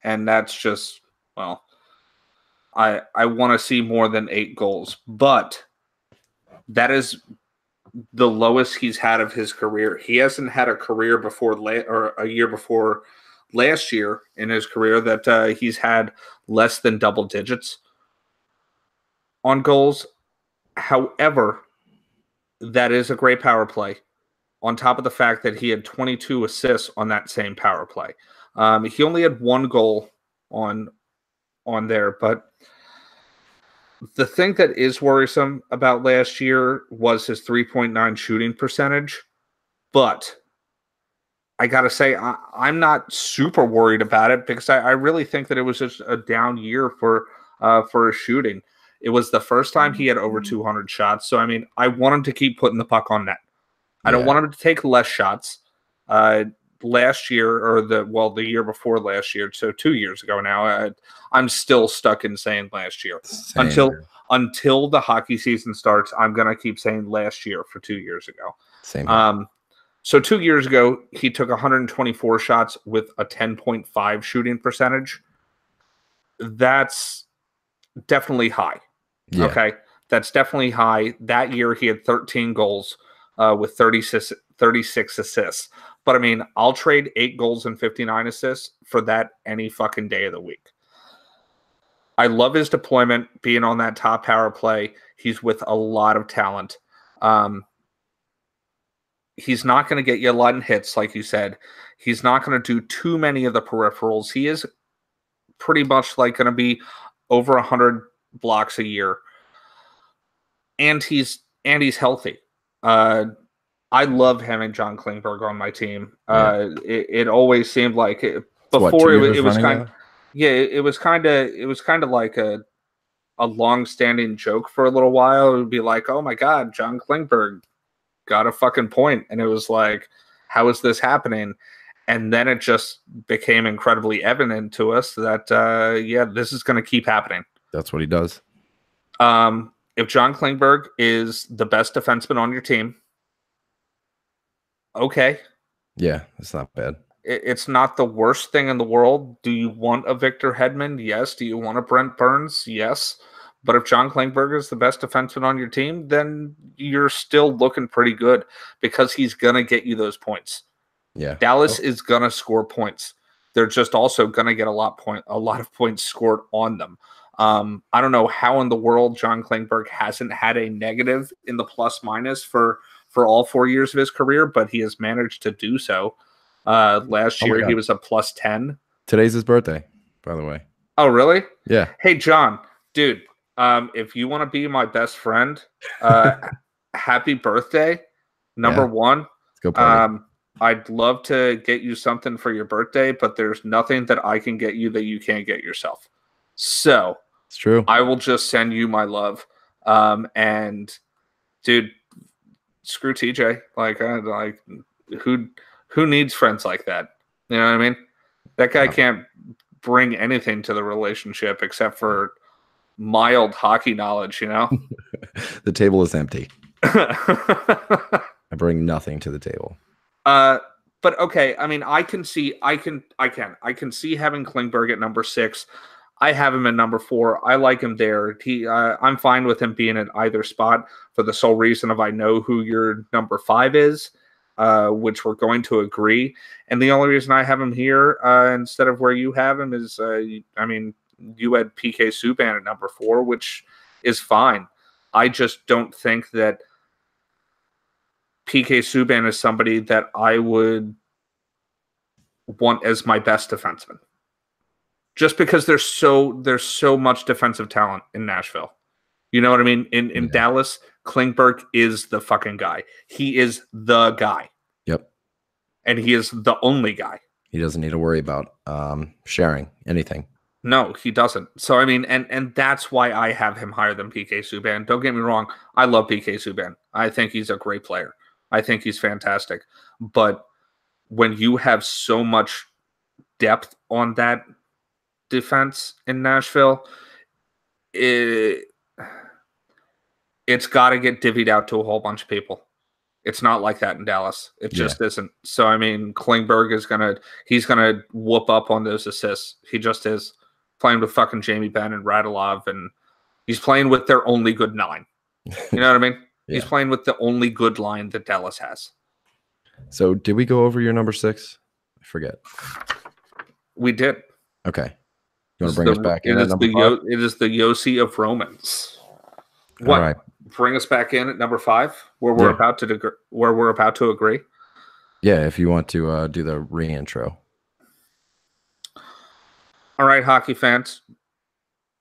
and that's just, well, I want to see more than 8 goals, but that is the lowest he's had of his career. He hasn't had a career before or a year before last year in his career that he's had less than double digits on goals. However, that is a great power play. On top of the fact that he had 22 assists on that same power play, he only had 1 goal on there. But the thing that is worrisome about last year was his 3.9 shooting percentage. But I gotta say, I'm not super worried about it because I really think that it was just a down year for his shooting. It was the first time he had over 200 shots. So I mean, I want him to keep putting the puck on net. I don't want him to take less shots. Last year, or the year before last year, so 2 years ago now, I'm still stuck in saying last year. Same. Until the hockey season starts, I'm gonna keep saying last year for 2 years ago. Same. So 2 years ago, he took 124 shots with a 10.5 shooting percentage. That's definitely high. Yeah. Okay, that's definitely high. That year, he had 13 goals with 36 assists. But, I mean, I'll trade 8 goals and 59 assists for that any fucking day of the week. I love his deployment, being on that top power play. He's with a lot of talent. He's not going to get you a lot of hits, like you said. He's not going to do too many of the peripherals. He is pretty much like going to be over 100 blocks a year. And he's healthy. I love having John Klingberg on my team. It always seemed like before it was kind of, it was kind of like a long-standing joke for a little while. It would be like, oh my God, John Klingberg got a fucking point. And it was like, how is this happening? And then it just became incredibly evident to us that, this is going to keep happening. That's what he does. If John Klingberg is the best defenseman on your team, okay. Yeah, it's not bad. It's not the worst thing in the world. Do you want a Victor Hedman? Yes. Do you want a Brent Burns? Yes. But if John Klingberg is the best defenseman on your team, then you're still looking pretty good because he's going to get you those points. Yeah. Dallas is going to score points. They're just also going to get a lot of points scored on them. I don't know how in the world John Klingberg hasn't had a negative in the plus minus for all 4 years of his career, but he has managed to do so. Last year, he was a plus 10. Today's his birthday, by the way. Oh, really? Yeah. Hey, John, dude, if you want to be my best friend, happy birthday. Number one. Let's go party. I'd love to get you something for your birthday, but there's nothing that I can get you that you can't get yourself. So it's true. I will just send you my love. And dude, screw TJ. Like who needs friends like that? You know what I mean? That guy can't bring anything to the relationship except for mild hockey knowledge, you know? The table is empty. I bring nothing to the table. But okay, I mean, I can see having Klingberg at number 6. I have him at number 4. I like him there. I'm fine with him being at either spot for the sole reason of I know who your number 5 is, which we're going to agree. And the only reason I have him here instead of where you have him is, I mean, you had PK Subban at number 4, which is fine. I just don't think that PK Subban is somebody that I would want as my best defenseman. Just because there's so much defensive talent in Nashville. You know what I mean? In Dallas, Klingberg is the fucking guy. He is the guy. Yep. And he is the only guy. He doesn't need to worry about sharing anything. No, he doesn't. So, I mean, and that's why I have him higher than PK Subban. Don't get me wrong. I love PK Subban. I think he's a great player. I think he's fantastic. But when you have so much depth on that defense in Nashville, it's got to get divvied out to a whole bunch of people. It's not like that in Dallas. It just isn't. So, I mean, Klingberg he's going to whoop up on those assists. He just is playing with fucking Jamie Benn and Radulov, and he's playing with their only good 9. You know what I mean? He's playing with the only good line that Dallas has. So, did we go over your number 6? I forget. We did. Okay. You want to bring us back in at number 5? It is the Yossi of Romans. What? All right. Bring us back in at number 5, where we're about to agree. Yeah, if you want to do the re-intro. All right, hockey fans.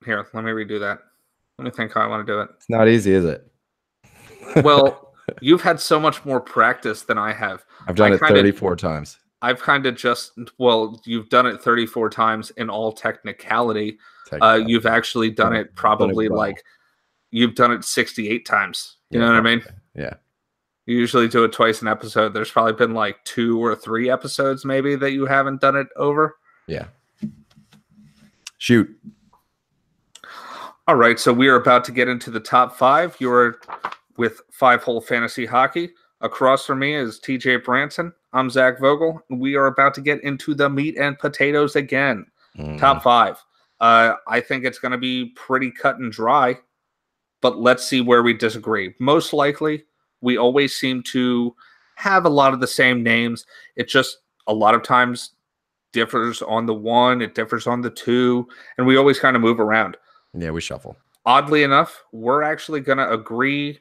Here, let me redo that. Let me think how I want to do it. It's not easy, is it? Well, you've had so much more practice than I have. I've done it 34 times. I've kind of you've done it 34 times in all technicality. You've actually done it probably you've done it 68 times. You know what I mean? Yeah. You usually do it twice an episode. There's probably been like 2 or 3 episodes maybe that you haven't done it over. Yeah. Shoot. All right, so we are about to get into the top 5. You're with 5-Hole Fantasy Hockey. Across from me is TJ Branson. I'm Zach Vogel. And we are about to get into the meat and potatoes again. Top 5. I think it's going to be pretty cut and dry, but let's see where we disagree. Most likely, we always seem to have a lot of the same names. It just a lot of times differs on the 1, it differs on the 2, and we always kind of move around. Yeah, we shuffle. Oddly enough, we're actually going to agree,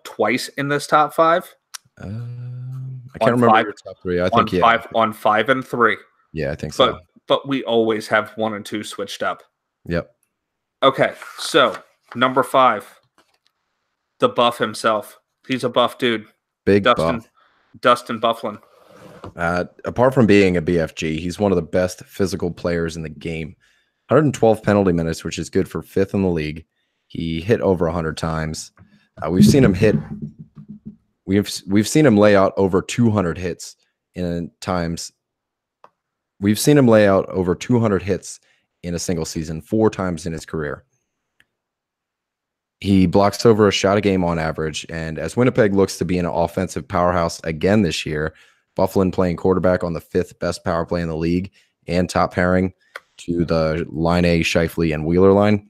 twice in this top 5? I can't remember your top 3. I think, on 5 and 3. Yeah, I think so. But we always have 1 and 2 switched up. Yep. Okay, so number 5, the buff himself. He's a buff dude. Big buff. Dustin Byfuglien. Apart from being a BFG, he's one of the best physical players in the game. 112 penalty minutes, which is good for 5th in the league. He hit over 100 times. We've seen him hit. We've seen him lay out over 200 hits in times. We've seen him lay out over 200 hits in a single season 4 times in his career. He blocks over a shot a game on average, and as Winnipeg looks to be an offensive powerhouse again this year, Byfuglien playing quarterback on the 5th best power play in the league and top pairing to the line A, Scheifele, and Wheeler line.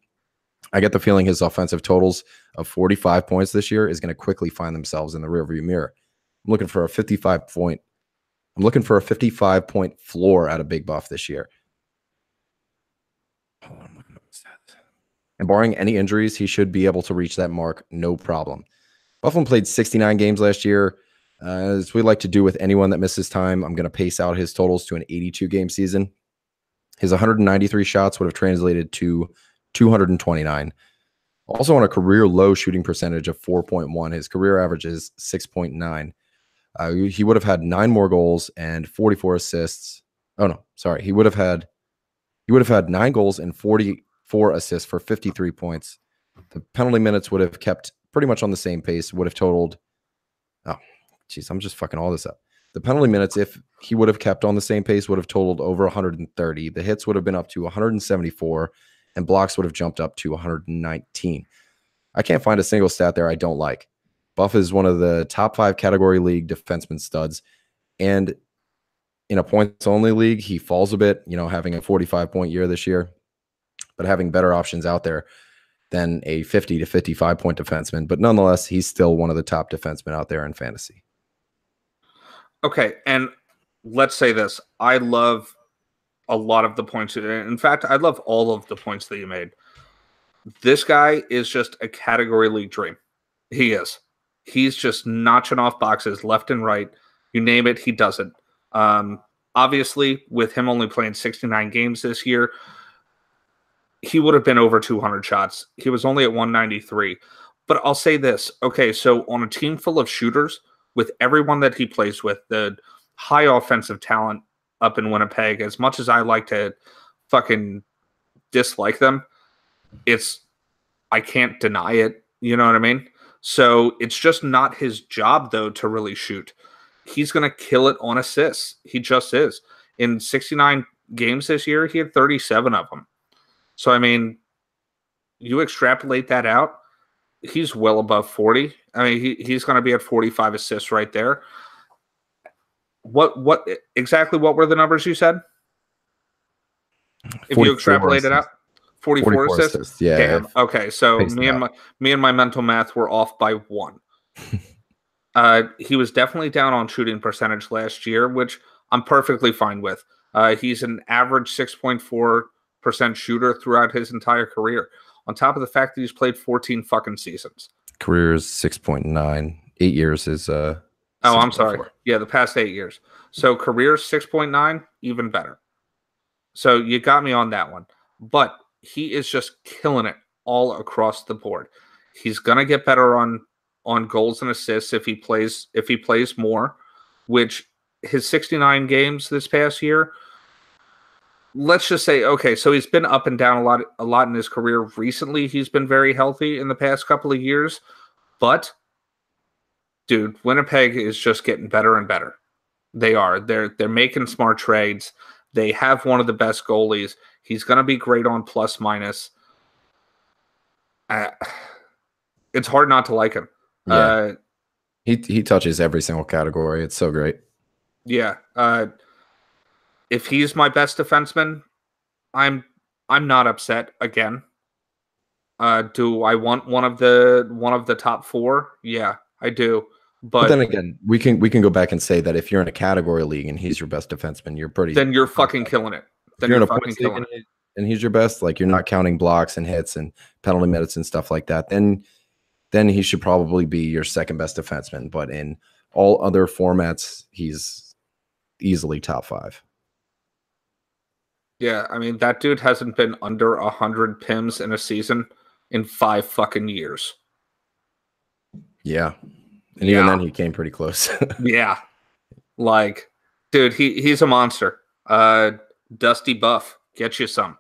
I get the feeling his offensive totals of 45 points this year is going to quickly find themselves in the rearview mirror. I'm looking for a 55-point floor at a big buff this year. And barring any injuries, he should be able to reach that mark no problem. Byfuglien played 69 games last year. As we like to do with anyone that misses time, I'm going to pace out his totals to an 82-game season. His 193 shots would have translated to 229. Also on a career low shooting percentage of 4.1. His career average is 6.9. He would have had 9 more goals and 44 assists. Oh no, sorry. He would have had 9 goals and 44 assists for 53 points. The penalty minutes would have kept pretty much on the same pace, would have totaled. Oh, geez, I'm just fucking all this up. The penalty minutes, if he would have kept on the same pace, would have totaled over 130. The hits would have been up to 174, and blocks would have jumped up to 119. I can't find a single stat there I don't like. Buff is one of the top 5 category league defenseman studs, and in a points-only league, he falls a bit, having a 45-point year this year, but having better options out there than a 50 to 55-point defenseman. But nonetheless, he's still one of the top defensemen out there in fantasy. Okay, and let's say this. I love a lot of the points. In fact, I love all of the points that you made. This guy is just a category league dream. He is. He's just notching off boxes left and right. You name it, he does it. Obviously, with him only playing 69 games this year, he would have been over 200 shots. He was only at 193. But I'll say this. Okay, so on a team full of shooters, with everyone that he plays with, the high offensive talent up in Winnipeg, as much as I like to fucking dislike them, I can't deny it. You know what I mean? So it's just not his job, though, to really shoot. He's going to kill it on assists. He just is. In 69 games this year, he had 37 of them. So, I mean, you extrapolate that out, he's well above 40. I mean, he's going to be at 45 assists right there. What exactly what were the numbers you said? If you extrapolate it out, 44 assists. Yeah. Damn. Okay, so me and my mental math were off by 1. He was definitely down on shooting percentage last year, which I'm perfectly fine with. He's an average 6.4% shooter throughout his entire career. On top of the fact that he's played 14 fucking seasons. Career is 6.9. 8 years is Oh, I'm sorry. Yeah, the past 8 years. So career 6.9, even better. So you got me on that one. But he is just killing it all across the board. He's gonna get better on goals and assists if he plays more, which his 69 games this past year. Let's just say, okay, so he's been up and down a lot in his career. Recently, he's been very healthy in the past couple of years. But, dude, Winnipeg is just getting better and better. They are. They're making smart trades. They have one of the best goalies. He's going to be great on plus minus. It's hard not to like him. Yeah. He touches every single category. It's so great. Yeah. If he's my best defenseman, I'm not upset again. Do I want one of the top 4? Yeah, I do. But then again, we can go back and say that if you're in a category league and he's your best defenseman, then you're fucking killing it. Then you're in a points league and he's your best, like you're not counting blocks and hits and penalty minutes and stuff like that, then he should probably be your second best defenseman. But in all other formats, he's easily top 5. Yeah, I mean, that dude hasn't been under 100 PIMs in a season in 5 fucking years. Yeah. And even then he came pretty close. Yeah. Like, dude, he's a monster. Dusty Buff, get you some.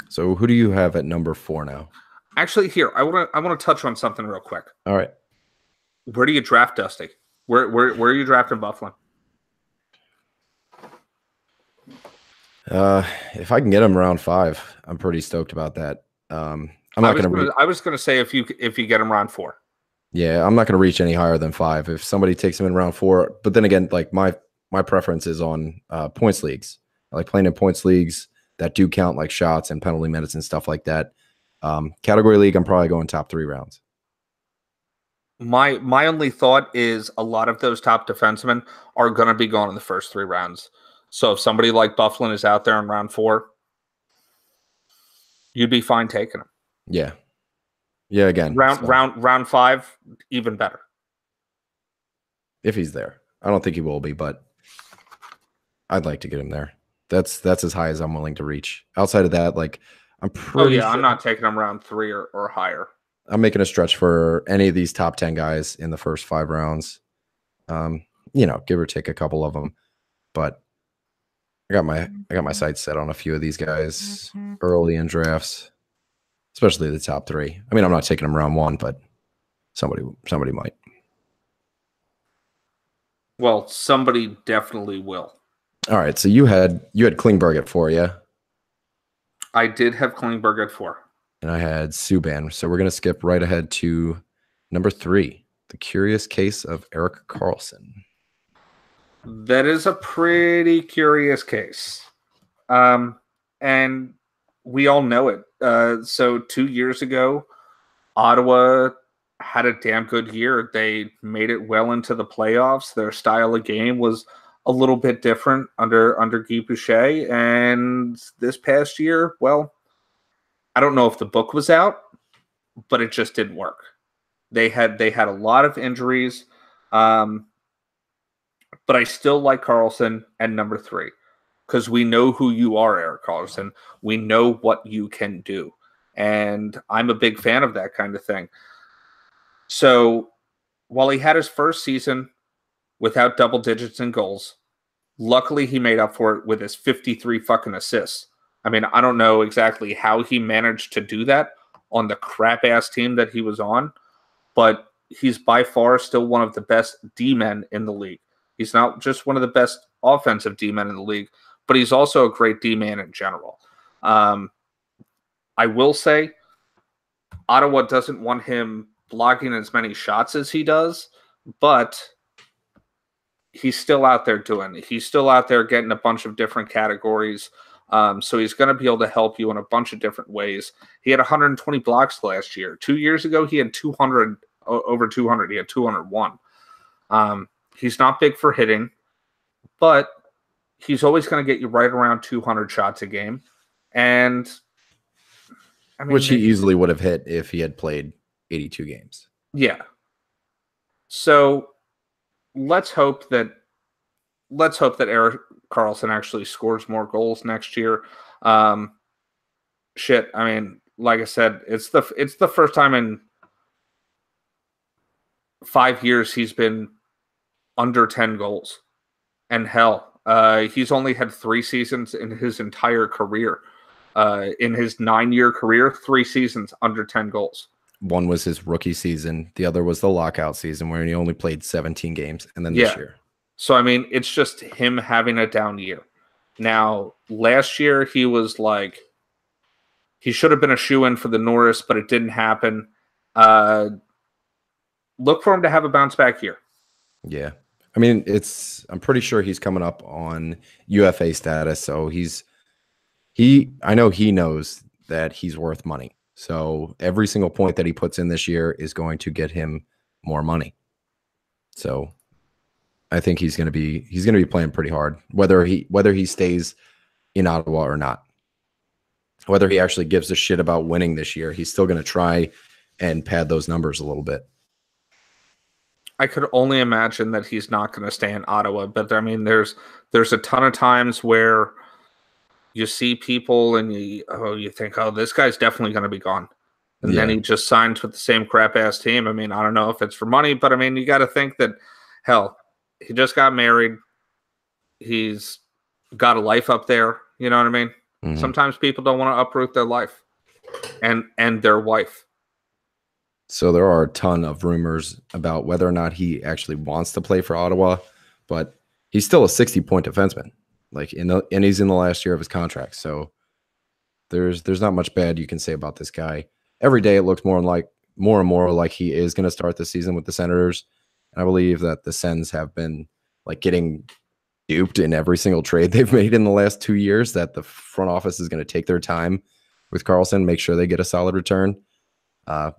So who do you have at number 4 now? Actually, here, I want to touch on something real quick. All right. Where do you draft Dusty? Where are you drafting Bufflin? If I can get him around 5, I'm pretty stoked about that. I was gonna say if you get him around 4. Yeah, I'm not gonna reach any higher than 5. If somebody takes him in round 4, but then again, like my preference is on points leagues. I like playing in points leagues that do count like shots and penalty minutes and stuff like that. Category league, I'm probably going top 3 rounds. My only thought is a lot of those top defensemen are going to be gone in the first 3 rounds. So if somebody like Bufflin is out there in round 4, you'd be fine taking him. Yeah. Yeah, again. Round 5, even better. If he's there. I don't think he will be, but I'd like to get him there. That's as high as I'm willing to reach. Outside of that, like I'm pretty I'm not taking him round 3 or higher. I'm making a stretch for any of these top 10 guys in the first 5 rounds. Give or take a couple of them. But I got my sights set on a few of these guys early in drafts, especially the top 3. I mean, I'm not taking them round 1, but somebody might. Well, somebody definitely will. All right, so you had Klingberg at 4, yeah? I did have Klingberg at 4. And I had Subban. So we're going to skip right ahead to number 3, the curious case of Erik Karlsson. That is a pretty curious case. And we all know it. So 2 years ago, Ottawa had a damn good year. They made it well into the playoffs. Their style of game was a little bit different under Guy Boucher. And this past year, well, I don't know if the book was out, but it just didn't work. They had a lot of injuries. But I still like Karlsson at number 3 because we know who you are, Erik Karlsson. We know what you can do. And I'm a big fan of that kind of thing. So while he had his first season without double digits in goals, luckily he made up for it with his 53 fucking assists. I mean, I don't know exactly how he managed to do that on the crap-ass team that he was on, but he's by far still one of the best D-men in the league. He's not just one of the best offensive D-men in the league, but he's also a great D-man in general. I will say Ottawa doesn't want him blocking as many shots as he does, but he's still out there doing it. He's still out there getting a bunch of different categories. So he's going to be able to help you in a bunch of different ways. He had 120 blocks last year. 2 years ago, he had 200, over 200. He had 201. He's not big for hitting, but he's always going to get you right around 200 shots a game. And I mean, which he easily would have hit if he had played 82 games. Yeah. So let's hope that Erik Karlsson actually scores more goals next year. I mean, like I said, it's the first time in 5 years he's been under 10 goals. And hell, he's only had 3 seasons in his entire career. In his 9-year career, 3 seasons under 10 goals. One was his rookie season. The other was the lockout season where he only played 17 games. And then this year. So, I mean, it's just him having a down year. Now, last year, he was like, he should have been a shoo-in for the Norris, but it didn't happen. Look for him to have a bounce-back year. Yeah. I mean, I'm pretty sure he's coming up on UFA status, so I know he knows that he's worth money. So every single point that he puts in this year is going to get him more money. So I think he's going to be playing pretty hard, whether he stays in Ottawa or not. Whether he actually gives a shit about winning this year, he's still going to try and pad those numbers a little bit. I could only imagine that he's not going to stay in Ottawa, but I mean, there's a ton of times where you see people and you think, oh, this guy's definitely going to be gone. And then he just signs with the same crap-ass team. I mean, I don't know if it's for money, but I mean, you got to think that, hell, he just got married. He's got a life up there. You know what I mean? Mm-hmm. Sometimes people don't want to uproot their life and their wife. So there are a ton of rumors about whether or not he actually wants to play for Ottawa, but he's still a 60-point defenseman. And he's in the last year of his contract. So there's not much bad you can say about this guy. Every day it looks more and more like he is going to start the season with the Senators. And I believe that the Sens have been getting duped in every single trade they've made in the last 2 years, that the front office is going to take their time with Karlsson, make sure they get a solid return.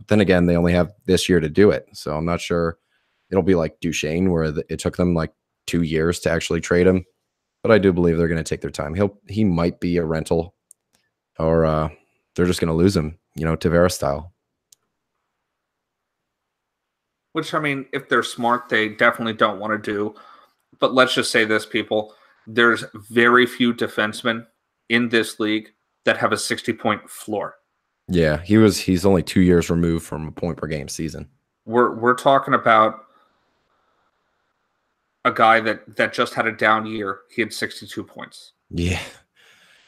Then again, they only have this year to do it. So I'm not sure it'll be like Duchesne, where it took them 2 years to actually trade him. But I do believe they're going to take their time. He might be a rental, or they're just going to lose him, Tavares style. Which, I mean, if they're smart, they definitely don't want to do. But let's just say this, people. There's very few defensemen in this league that have a 60-point floor. Yeah, he's only 2 years removed from a point per game season. We're talking about a guy that just had a down year. He had 62 points. Yeah.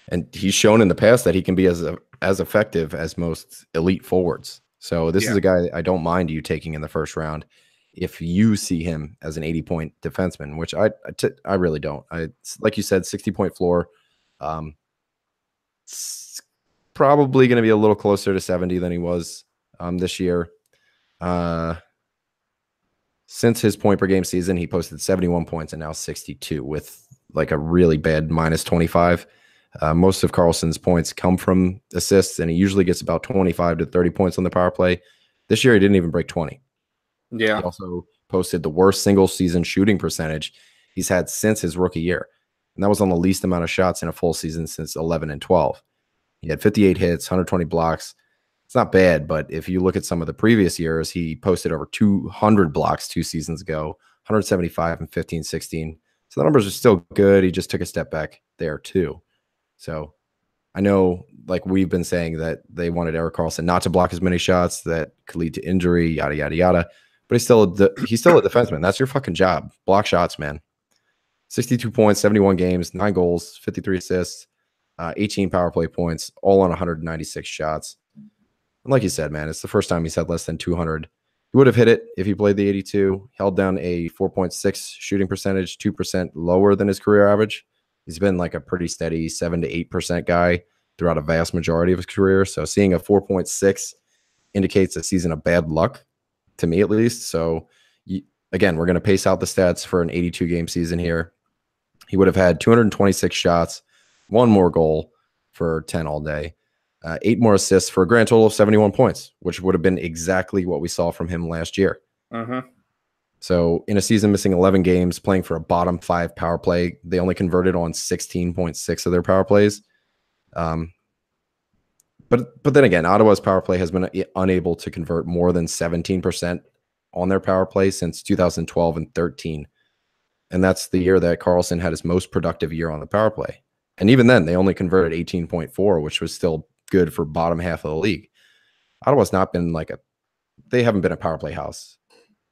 And he's shown in the past that he can be as effective as most elite forwards. So this is a guy I don't mind you taking in the first round if you see him as an 80-point defenseman, which I really don't. Like you said, 60-point floor. It's probably going to be a little closer to 70 than he was this year. Since his point per game season, he posted 71 points and now 62 with a really bad minus 25. Most of Karlsson's points come from assists, and he usually gets about 25 to 30 points on the power play. This year, he didn't even break 20. Yeah. He also posted the worst single season shooting percentage he's had since his rookie year. And that was on the least amount of shots in a full season since 11 and 12. He had 58 hits, 120 blocks. It's not bad, but if you look at some of the previous years, he posted over 200 blocks 2 seasons ago, 175 and 15, 16. So the numbers are still good. He just took a step back there too. So I know, we've been saying that they wanted Erik Karlsson not to block as many shots that could lead to injury, yada, yada, yada. But he's still a defenseman. That's your fucking job. Block shots, man. 62 points, 71 games, 9 goals, 53 assists, 18 power play points, all on 196 shots. And like you said, man, it's the first time he's had less than 200. He would have hit it if he played the 82, held down a 4.6 shooting percentage, 2% lower than his career average. He's been a pretty steady 7 to 8% guy throughout a vast majority of his career. So seeing a 4.6 indicates a season of bad luck. to me at least. So again, we're going to pace out the stats for an 82 game season here. He would have had 226 shots, 1 more goal for 10 all day, 8 more assists for a grand total of 71 points, which would have been exactly what we saw from him last year. So in a season missing 11 games, playing for a bottom 5 power play, they only converted on 16.6 of their power plays. But then again, Ottawa's power play has been unable to convert more than 17% on their power play since 2012 and 13. And that's the year that Karlsson had his most productive year on the power play. And even then, they only converted 18.4, which was still good for bottom half of the league. Ottawa's not been they haven't been a power play house.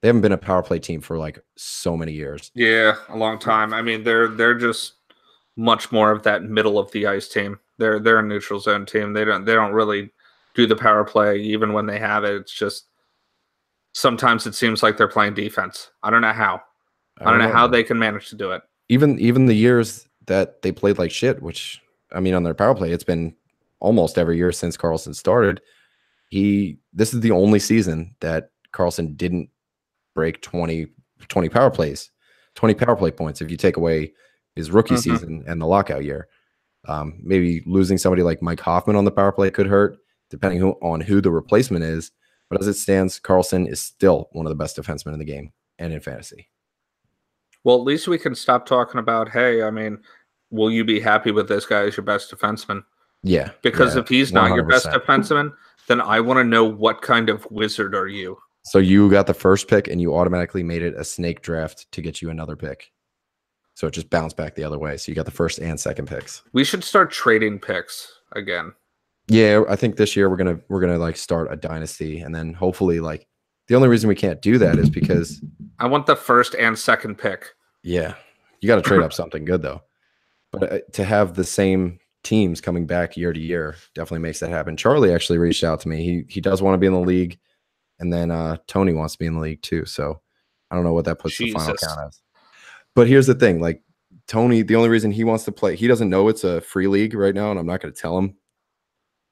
They haven't been a power play team for so many years. Yeah, a long time. I mean, they're just much more of that middle of the ice team. They're a neutral zone team. They don't really do the power play even when they have it. It's just sometimes it seems like they're playing defense. I don't know how. I don't know how they can manage to do it. Even the years that they played like shit, which I mean on their power play, it's been almost every year since Karlsson started. This is the only season that Karlsson didn't break 20 power plays, 20 power play points if you take away his rookie season and the lockout year. Maybe losing somebody like Mike Hoffman on the power play could hurt, depending on who the replacement is. But as it stands, Karlsson is still one of the best defensemen in the game and in fantasy. Well, at least we can stop talking about, hey, I mean, will you be happy with this guy as your best defenseman? Yeah. Because if he's not 100%. your best defenseman, then I want to know what kind of wizard are you? So you got the first pick and you automatically made it a snake draft to get you another pick. So it just bounced back the other way. So you got the first and second picks. We should start trading picks again. Yeah, I think this year we're gonna start a dynasty, and then hopefully the only reason we can't do that is because I want the first and second pick. Yeah, you got to trade up something good though. But to have the same teams coming back year to year definitely makes that happen. Charlie actually reached out to me. He does want to be in the league, and then Tony wants to be in the league too. So I don't know what that puts the final count as. But here's the thing: Tony, the only reason he wants to play, he doesn't know it's a free league right now, and I'm not going to tell him.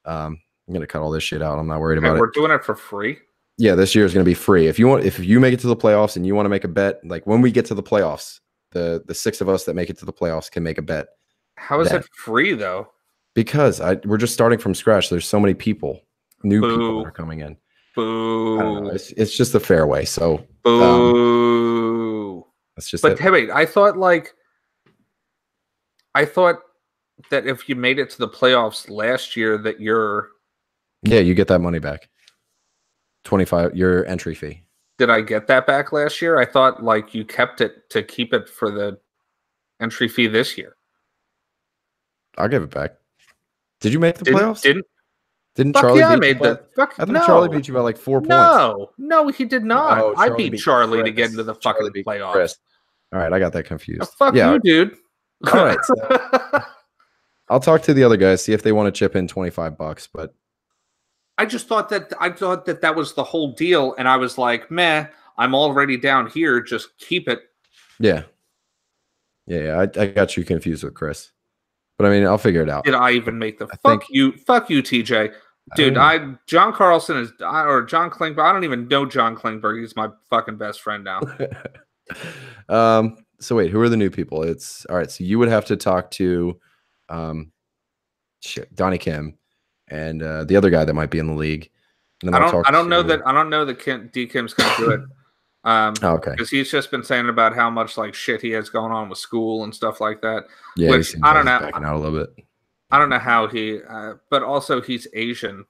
I'm going to cut all this shit out. I'm not worried about it. We're doing it for free. Yeah, this year is going to be free. If you make it to the playoffs and you want to make a bet, when we get to the playoffs, the 6 of us that make it to the playoffs can make a bet. How is it free though? Because we're just starting from scratch. There's so many people, new people that are coming in. Boo. I don't know. It's just a fair way. So boo. That's just. But hey, wait, I thought that if you made it to the playoffs last year, that you get that money back. 25 your entry fee. Did I get that back last year? I thought you kept it to keep it for the entry fee this year. I'll give it back. Did you make the playoffs? Didn't fuck Charlie yeah, beat you? I thought Charlie beat you by 4 points. No, he did not. Oh, I beat Charlie to get into the fucking playoffs. Chris. All right, I got that confused. Oh, fuck you, dude. All right. So I'll talk to the other guys, see if they want to chip in $25, but I thought that was the whole deal, and I was like, meh, I'm already down here, just keep it. Yeah. I got you confused with Chris. But I mean, I'll figure it out. Did I even make the fuck you, TJ? Dude, John Carlson or John Klingberg. I don't even know John Klingberg. He's my fucking best friend now. So wait, who are the new people? It's all right. So you would have to talk to Donnie Kim and the other guy that might be in the league. And then I don't know that D Kim's gonna do it. Okay. Because he's just been saying about how much shit he has going on with school and stuff like that. Yeah, which I don't know. Backing out a little bit. I don't know how he, but also he's Asian.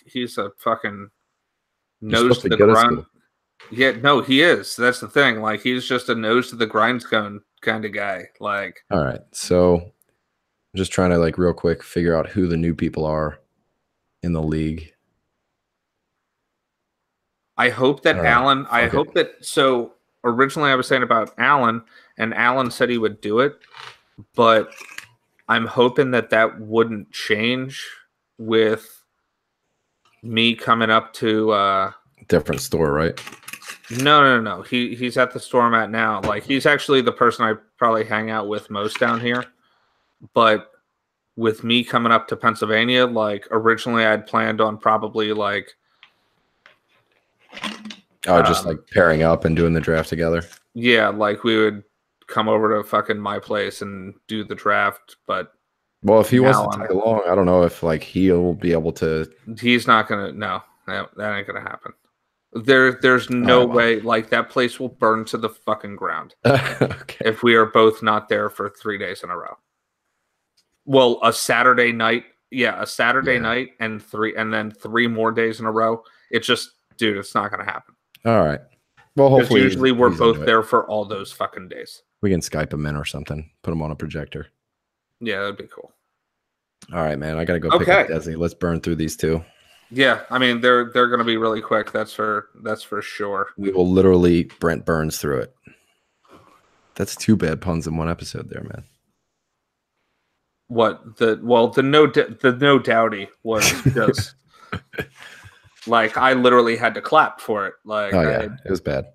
He's a fucking nose to the grind. Yeah, no, he is. That's the thing. He's just a nose to the grindstone kind of guy. All right. So I'm just trying to real quick figure out who the new people are in the league. I hope that Alan. I hope that. So originally, I was saying about Alan, and Alan said he would do it, but I'm hoping that wouldn't change with me coming up to different store, right? No. He's at the store I'm at now. He's actually the person I probably hang out with most down here. But with me coming up to Pennsylvania, originally I'd planned on probably Oh, just like pairing up and doing the draft together. Yeah, like we would come over to fucking my place and do the draft, but well, if he wants to tag along, I don't know if like he'll be able to. He's not gonna. No, that ain't gonna happen. There's no way. Like that place will burn to the fucking ground okay. if we are both not there for 3 days in a row. Well, a Saturday night, a Saturday night and then 3 more days in a row. It's just, dude, it's not gonna happen. All right. Well, hopefully, usually we're both there for all those fucking days. We can Skype him in or something. Put him on a projector. Yeah, that'd be cool. All right, man. I gotta go pick up Desi. Let's burn through these two. Yeah, I mean they're gonna be really quick. That's for sure. We will literally Brent Burns through it. That's 2 bad puns in one episode, there, man. What the no doubty was just like I literally had to clap for it. Like, it was bad.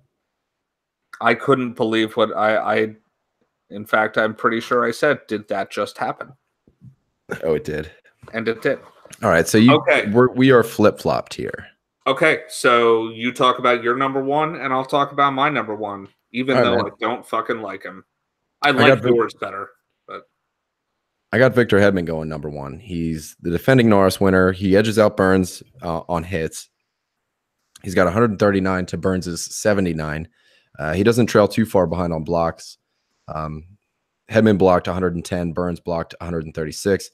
I couldn't believe what I. In fact, I'm pretty sure I said, "Did that just happen?" Oh, it did, and it did. All right, so we are flip flopped here. Okay, so you talk about your number one, and I'll talk about my number one, even though I don't fucking like him. I like yours better, but I got Victor Hedman going number one. He's the defending Norris winner. He edges out Burns on hits. He's got 139 to Burns' 79. He doesn't trail too far behind on blocks. Hedman blocked 110. Burns blocked 136.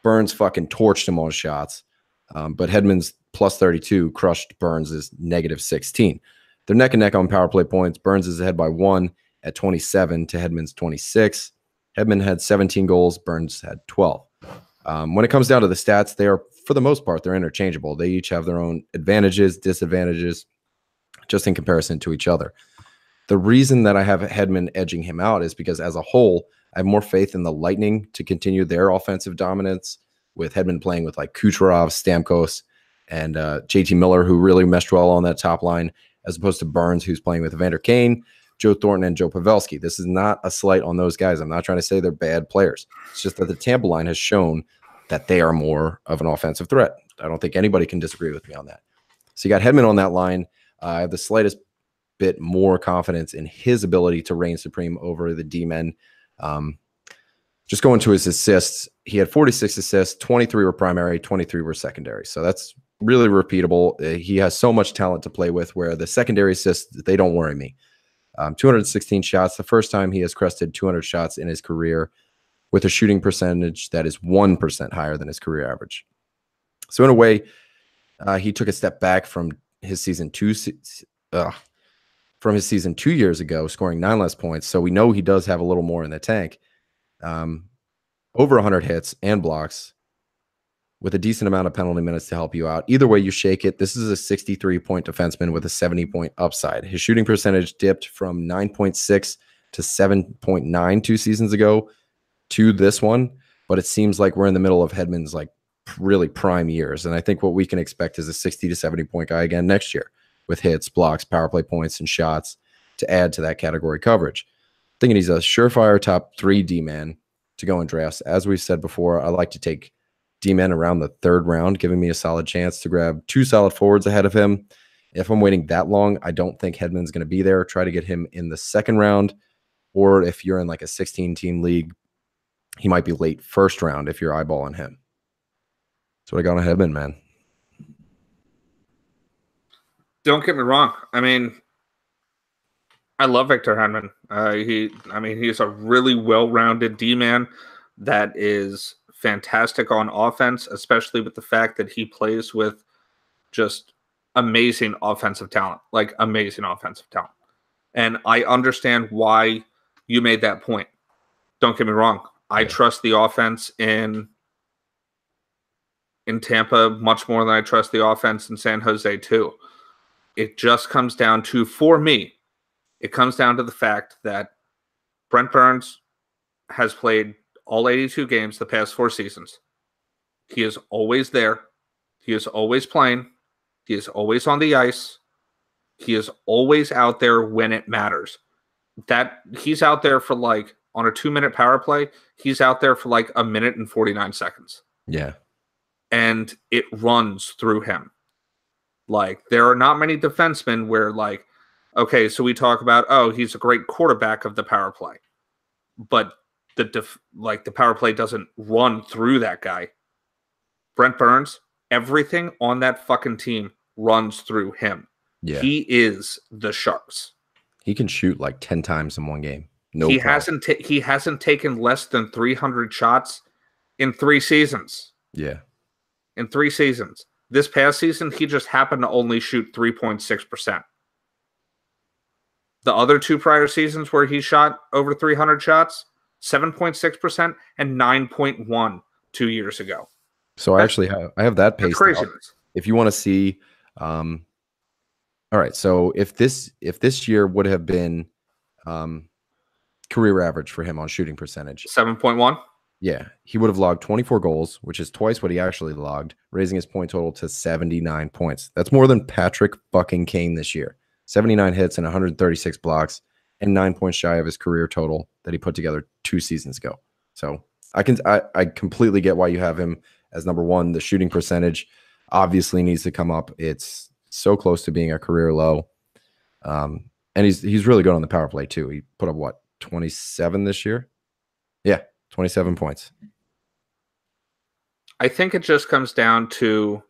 Burns fucking torched him on shots. But Hedman's plus 32 crushed Burns' negative 16. They're neck and neck on power play points. Burns is ahead by 1 at 27 to Hedman's 26. Hedman had 17 goals. Burns had 12. When it comes down to the stats, they are, for the most part, they're interchangeable. They each have their own advantages, disadvantages, just in comparison to each other. The reason that I have Hedman edging him out is because as a whole, I have more faith in the Lightning to continue their offensive dominance, with Hedman playing with like Kucherov, Stamkos, and JT Miller, who really meshed well on that top line, as opposed to Burns, who's playing with Evander Kane, Joe Thornton, and Joe Pavelski. This is not a slight on those guys. I'm not trying to say they're bad players. It's just that the Tampa line has shown that they are more of an offensive threat. I don't think anybody can disagree with me on that. So you got Hedman on that line. I have the slightest bit more confidence in his ability to reign supreme over the D-men. Just going to his assists, he had 46 assists, 23 were primary, 23 were secondary. So that's really repeatable. He has so much talent to play with, where the secondary assists, they don't worry me. 216 shots, the first time he has crested 200 shots in his career, with a shooting percentage that is 1% higher than his career average. So in a way, he took a step back from his season 2 years ago, scoring 9 less points. So we know he does have a little more in the tank. Over 100 hits and blocks, with a decent amount of penalty minutes to help you out. Either way you shake it, this is a 63-point defenseman with a 70-point upside. His shooting percentage dipped from 9.6 to 7.9 2 seasons ago to this one, but it seems like we're in the middle of Hedman's like really prime years. And I think what we can expect is a 60 to 70-point guy again next year, with hits, blocks, power play points, and shots to add to that category coverage. Thinking he's a surefire top 3 D-man to go in drafts. As we've said before, I like to take D-men around the 3rd round, giving me a solid chance to grab 2 solid forwards ahead of him. If I'm waiting that long, I don't think Hedman's going to be there. Try to get him in the 2nd round, or if you're in like a 16-team league, he might be late 1st round if you're eyeballing him. That's what I got on Hedman, man. Don't get me wrong. I mean, I love Victor Hedman. He's a really well-rounded D-man that is fantastic on offense, especially with the fact that he plays with just amazing offensive talent, And I understand why you made that point. Don't get me wrong. I trust the offense in Tampa much more than I trust the offense in San Jose too. It just comes down to, for me, it comes down to the fact that Brent Burns has played all 82 games the past 4 seasons. He is always there. He is always playing. He is always on the ice. He is always out there when it matters. That he's out there for like, on a 2-minute power play, he's out there for like 1 minute and 49 seconds. Yeah. And it runs through him. Like, there are not many defensemen where, like, okay, so we talk about, oh, he's a great quarterback of the power play, but the power play doesn't run through that guy. Brent Burns, everything on that fucking team runs through him. Yeah. He is the Sharks. He can shoot like 10 times in one game. No he problem. he hasn't taken less than 300 shots in 3 seasons. Yeah. In 3 seasons. This past season, he just happened to only shoot 3.6%. The other 2 prior seasons where he shot over 300 shots, 7.6% and 9.1 2 years ago. So I have that paced out. If you want to see, all right. So if this year would have been career average for him on shooting percentage, 7.1. Yeah, he would have logged 24 goals, which is twice what he actually logged, raising his point total to 79 points. That's more than Patrick fucking Kane this year. 79 hits and 136 blocks, and 9 points shy of his career total that he put together 2 seasons ago. So I completely get why you have him as number one. The shooting percentage obviously needs to come up. It's so close to being a career low. And he's really good on the power play too. He put up what, 27 this year? Yeah, 27 points. I think it just comes down to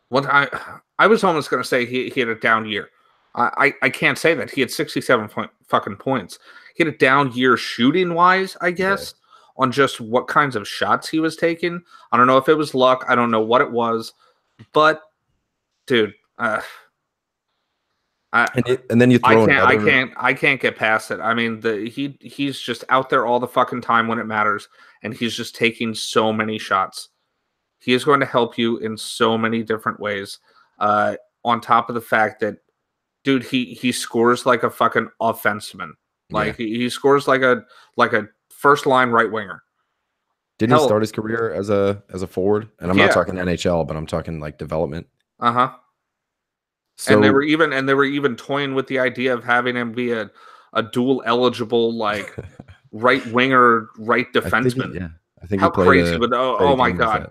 what I was almost going to say he had a down year. I can't say that. He had 67 fucking points. He had a down year shooting wise, I guess, on just what kinds of shots he was taking. I don't know if it was luck. I don't know what it was. But, dude, and then you throw I can't get past it. I mean, he's just out there all the fucking time when it matters, and he's just taking so many shots. He is going to help you in so many different ways. On top of the fact that, dude, he scores like a fucking offenseman. Like he scores like a first line right winger. Didn't he start his career as a forward? And I'm not talking NHL, but I'm talking like development. Uh-huh. So, and they were even toying with the idea of having him be a dual eligible like right winger, right defenseman. I think how crazy! But oh my god,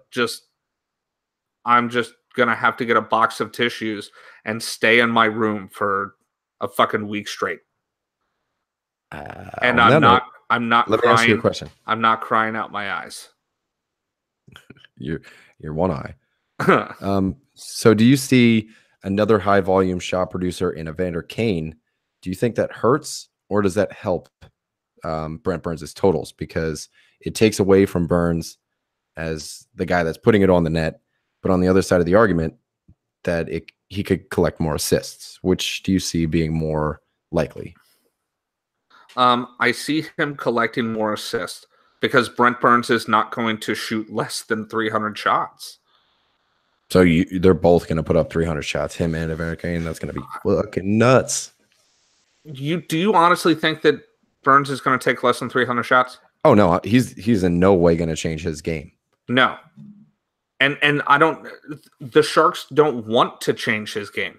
I'm just gonna have to get a box of tissues and stay in my room for a fucking week straight. And I'm not let crying. Me ask you a question. I'm not crying out my eyes. You're one eye. So do you see another high volume shot producer in Evander Kane? Do you think that hurts or does that help Brent Burns' totals? Because it takes away from Burns as the guy that's putting it on the net, but on the other side of the argument that he could collect more assists. Which do you see being more likely? I see him collecting more assists because Brent Burns is not going to shoot less than 300 shots. So they're both going to put up 300 shots, him and Evander Kane. That's going to be fucking nuts. Do you honestly think that Burns is going to take less than 300 shots? Oh no, he's in no way going to change his game. No, and I don't. The Sharks don't want to change his game.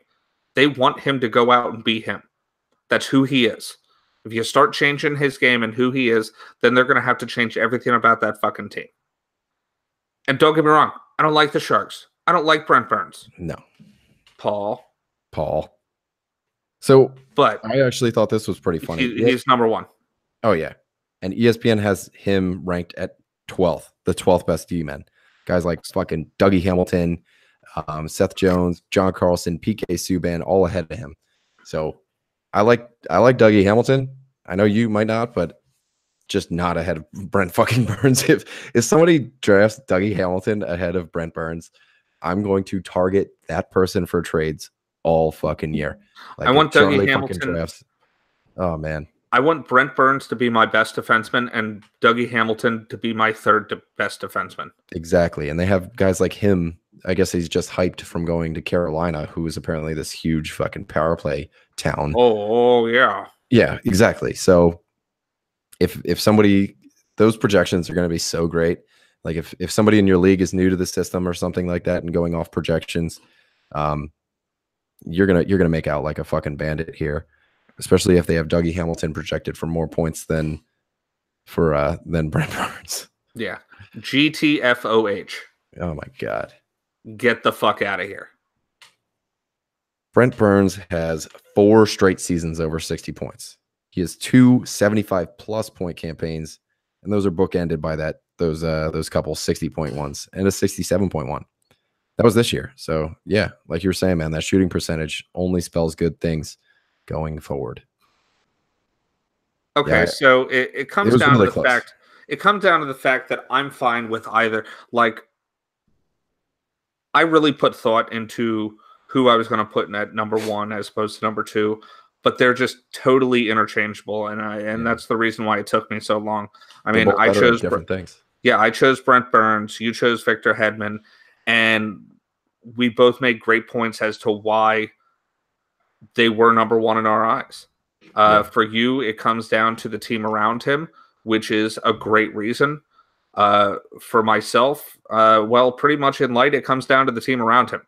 They want him to go out and be him. That's who he is. If you start changing his game and who he is, then they're going to have to change everything about that fucking team. And don't get me wrong, I don't like the Sharks. I don't like Brent Burns. No. Paul. So, but I actually thought this was pretty funny. He's number one. Oh, yeah. And ESPN has him ranked at 12th, the 12th best D-men. Guys like fucking Dougie Hamilton, Seth Jones, John Carlson, PK Subban, all ahead of him. So, I like Dougie Hamilton. I know you might not, but just not ahead of Brent fucking Burns. If somebody drafts Dougie Hamilton ahead of Brent Burns, I'm going to target that person for trades all fucking year. Like I want Dougie Hamilton. Oh man. I want Brent Burns to be my best defenseman and Dougie Hamilton to be my third best defenseman. Exactly. And they have guys like him. I guess he's just hyped from going to Carolina, who is apparently this huge fucking power play town. Oh yeah. Yeah, exactly. So if somebody, those projections are going to be so great. Like if somebody in your league is new to the system or something like that and going off projections, you're gonna make out like a fucking bandit here, especially if they have Dougie Hamilton projected for more points than Brent Burns. Yeah, GTFOH. Oh my god, get the fuck out of here. Brent Burns has 4 straight seasons over 60 points. He has 2 75-plus point campaigns, and those are bookended by those couple 60-point ones and a 67-point one. That was this year. So, yeah, like you were saying, man, that shooting percentage only spells good things going forward. Okay, so it comes down to the close. fact. It comes down to the fact that I'm fine with either. Like, I really put thought into who I was going to put in at number 1 as opposed to number 2, but they're just totally interchangeable, and that's the reason why it took me so long. I mean, I chose different things. Yeah, I chose Brent Burns. You chose Victor Hedman, and we both made great points as to why they were number 1 in our eyes. For you, it comes down to the team around him, which is a great reason. For myself, well, pretty much in light, it comes down to the team around him.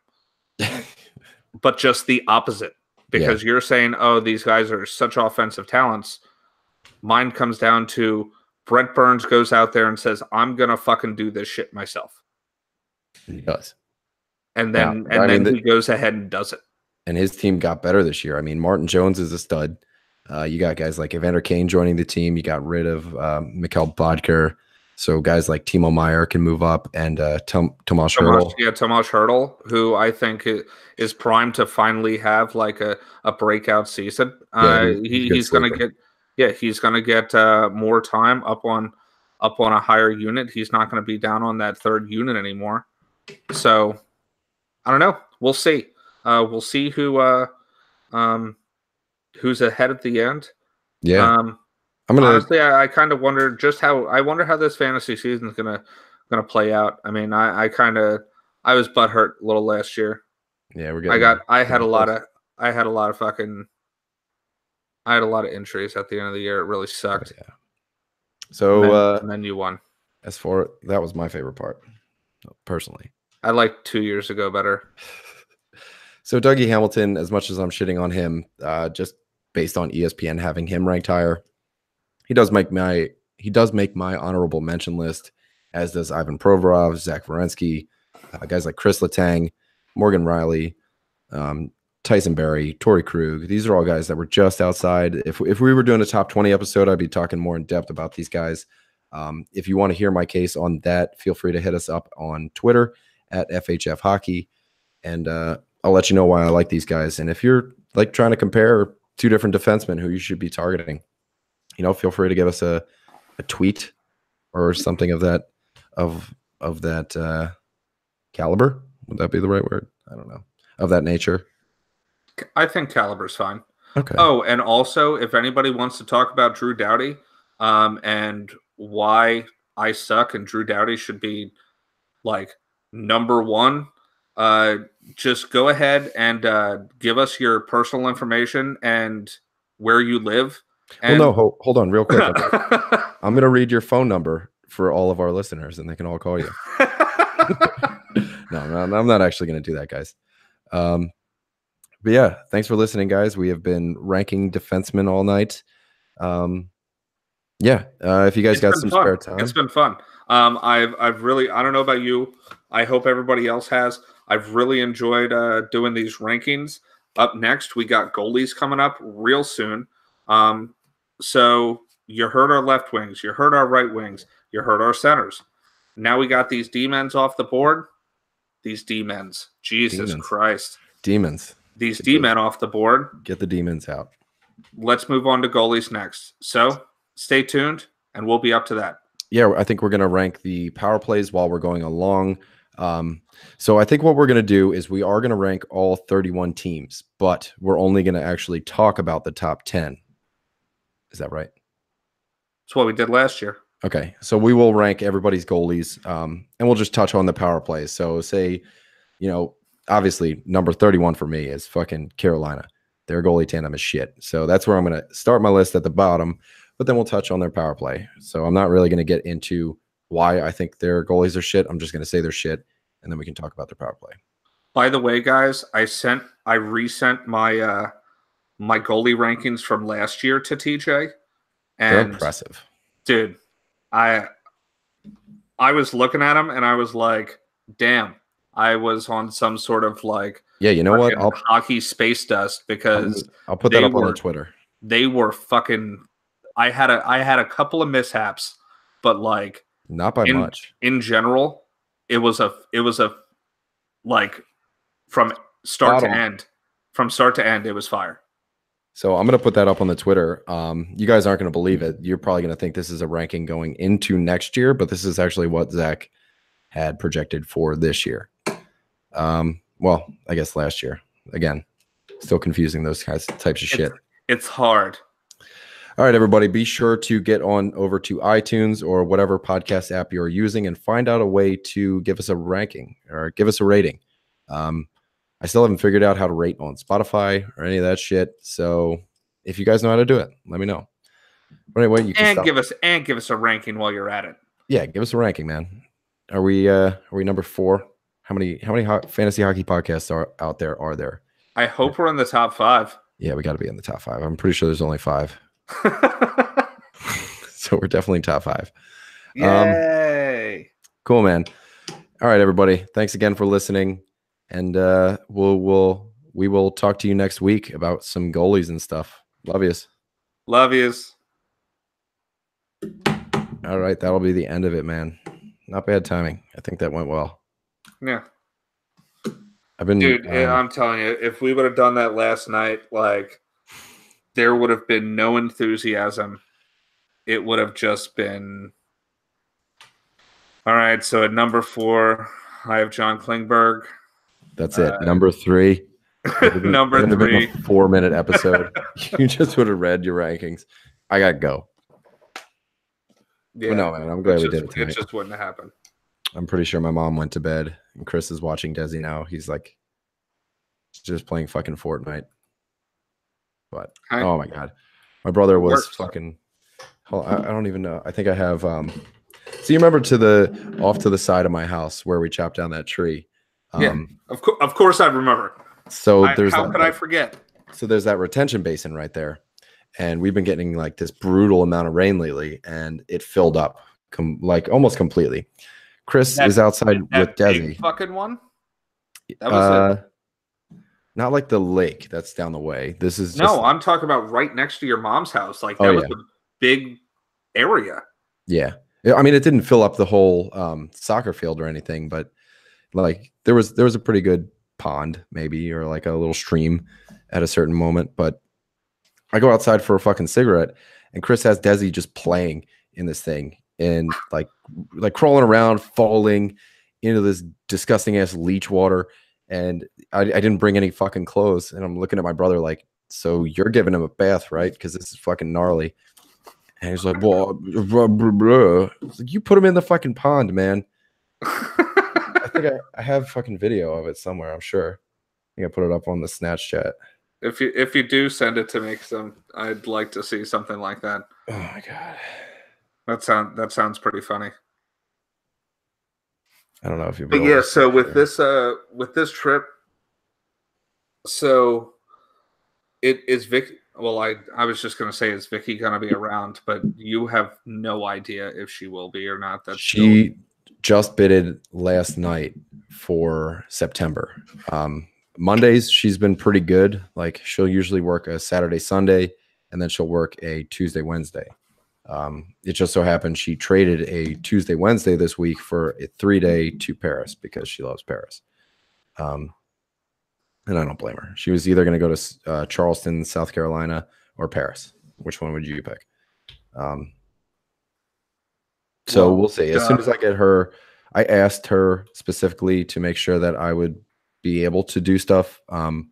But just the opposite. Because you're saying, oh, these guys are such offensive talents. Mine comes down to Brent Burns goes out there and says, I'm going to fucking do this shit myself. He does. And then he goes ahead and does it. And his team got better this year. I mean, Martin Jones is a stud. You got guys like Evander Kane joining the team. You got rid of Mikhail Bodker. So guys like Timo Meyer can move up, and Tomas Hertl. Yeah, Tomas Hertl, who I think is primed to finally have like a breakout season. He's going to get more time up on a higher unit. He's not going to be down on that 3rd unit anymore. So I don't know. We'll see. We'll see who's ahead at the end. Yeah. Honestly, I kind of wonder how this fantasy season is gonna play out. I mean, I was butthurt a little last year. Yeah, we're getting. I had a lot of injuries at the end of the year. It really sucked. Yeah. So and then you won. That was my favorite part, personally. I liked 2 years ago better. So Dougie Hamilton, as much as I'm shitting on him, just based on ESPN having him ranked higher, he does make my honorable mention list, as does Ivan Provorov, Zach Werenski, guys like Chris Letang, Morgan Riley, Tyson Berry, Torrey Krug. These are all guys that were just outside. If we were doing a top 20 episode, I'd be talking more in depth about these guys. If you want to hear my case on that, feel free to hit us up on Twitter at FHF Hockey, and I'll let you know why I like these guys. And if you're like trying to compare 2 different defensemen who you should be targeting, feel free to give us a tweet or something of that caliber. Would that be the right word? I don't know. Of that nature. I think caliber's fine. Okay. Oh, and also, if anybody wants to talk about Drew Doughty, and why I suck and Drew Doughty should be like number 1, just go ahead and give us your personal information and where you live. And hold on real quick. I'm going to read your phone number for all of our listeners, and they can all call you. No, I'm not actually going to do that, guys. But yeah, thanks for listening, guys. We have been ranking defensemen all night. If you guys got some spare time, it's been fun. I've really, I don't know about you. I hope everybody else has. I've really enjoyed doing these rankings. Up next, we got goalies coming up real soon. So you heard our left wings, you heard our right wings, you heard our centers. Now we got these D-men's off the board. These D-men's. Jesus Christ. Demons. These D-men off the board. Get the demons out. Let's move on to goalies next. So stay tuned, and we'll be up to that. Yeah, I think we're going to rank the power plays while we're going along. So I think what we're going to do is we are going to rank all 31 teams, but we're only going to actually talk about the top 10. Is that right? That's what we did last year. Okay, so we will rank everybody's goalies, and we'll just touch on the power plays. So say, obviously number 31 for me is fucking Carolina. Their goalie tandem is shit. So that's where I'm going to start my list at the bottom, but then we'll touch on their power play. So I'm not really going to get into why I think their goalies are shit. I'm just going to say they're shit, and then we can talk about their power play. By the way, guys, I resent my my goalie rankings from last year to TJ. And they're impressive. Dude, I was looking at them and I was like, damn, I was on some sort of like Yeah, you know what? Hockey Space Dust, because I'll put that up on the Twitter. They were fucking. I had a couple of mishaps, but like not by much. In general, it was a like from start to end. From start to end, it was fire. So I'm going to put that up on the Twitter. You guys aren't going to believe it. You're probably going to think this is a ranking going into next year, but this is actually what Zach had projected for this year. Well, I guess last year. Again, still confusing those types of shit. It's hard. All right, everybody, be sure to get on over to iTunes or whatever podcast app you're using and find out a way to give us a ranking or give us a rating. I still haven't figured out how to rate on Spotify or any of that shit. So if you guys know how to do it, let me know. But anyway, you can give us a ranking while you're at it. Yeah, give us a ranking, man. Are we number 4? How many fantasy hockey podcasts are out there? Are there? I hope we're in the top 5. Yeah, we got to be in the top 5. I'm pretty sure there's only 5. So we're definitely top 5. Yay! Cool, man. All right, everybody. Thanks again for listening. And we will talk to you next week about some goalies and stuff. Love yous. Love yous. All right, that'll be the end of it, man. Not bad timing. I think that went well. Yeah. Dude, I'm telling you, if we would have done that last night, like, there would have been no enthusiasm. It would have just been. All right, so at number 4, I have John Klingberg. That's it. Number 3. Number 3. A 4-minute episode. You just would have read your rankings. I got to go. Yeah, but no, man, I'm glad we did it tonight. It just wouldn't have happened. I'm pretty sure my mom went to bed and Chris is watching Desi now. He's like just playing fucking Fortnite. But oh my god, my brother was fucking. I don't even know. I think I have. So you remember off to the side of my house where we chopped down that tree? Yeah, of course I remember. So how could I forget? So there's that retention basin right there, and we've been getting like this brutal amount of rain lately, and it filled up like almost completely. Chris is outside with Desi. Fucking one. That was it. Not like the lake that's down the way. This is I'm talking about right next to your mom's house. Like that was a big area. Yeah, I mean it didn't fill up the whole soccer field or anything, but like there was a pretty good pond maybe or like a little stream at a certain moment. But I go outside for a fucking cigarette, and Chris has Desi just playing in this thing. And like crawling around, falling into this disgusting ass leech water. And I didn't bring any fucking clothes. And I'm looking at my brother like, so you're giving him a bath, right? Because this is fucking gnarly. And he's like, well, blah, blah, blah. Like, you put him in the fucking pond, man. I think I have fucking video of it somewhere, I'm sure. I think I put it up on the Snatch chat. If you do send it to me, because I'd like to see something like that. Oh my god. That sounds pretty funny. I don't know if you. But yeah, so with this trip, so it is Vic. Well, I was just gonna say, is Vicky gonna be around? But you have no idea if she will be or not. She just bidded last night for September. Mondays she's been pretty good. Like she'll usually work a Saturday, Sunday, and then she'll work a Tuesday, Wednesday. It just so happened she traded a Tuesday, Wednesday this week for a 3-day to Paris because she loves Paris. And I don't blame her. She was either going to go to Charleston, South Carolina, or Paris. Which one would you pick? So we'll see. As soon as I get her, I asked her specifically to make sure that I would be able to do stuff on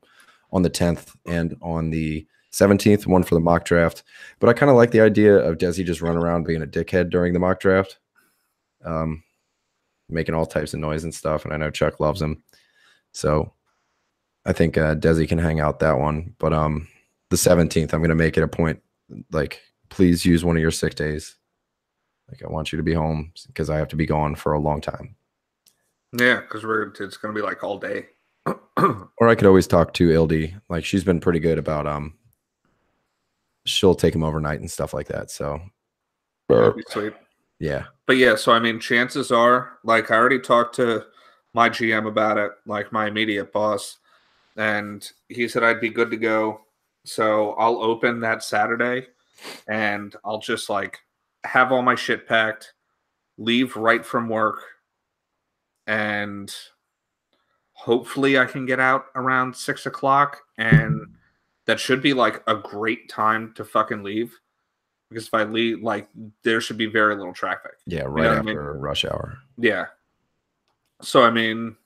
the 10th and on the 17th, one for the mock draft. But I kind of like the idea of Desi just running around being a dickhead during the mock draft, making all types of noise and stuff. And I know Chuck loves him. So I think Desi can hang out that one. But the 17th, I'm going to make it a point, like, please use one of your sick days. Like, I want you to be home because I have to be gone for a long time. Yeah, because it's going to be like all day. Or I could always talk to LD. Like, she's been pretty good about she'll take him overnight and stuff like that. So that'd be sweet. Yeah. But yeah, so I mean, chances are, like, I already talked to my GM about it, like my immediate boss, and he said I'd be good to go. So I'll open that Saturday, and I'll just like have all my shit packed, leave right from work, and hopefully I can get out around 6 o'clock, and that should be like a great time to fucking leave. Because if I leave, like, there should be very little traffic. Yeah, You right know what I after mean? rush hour. Yeah. So I mean,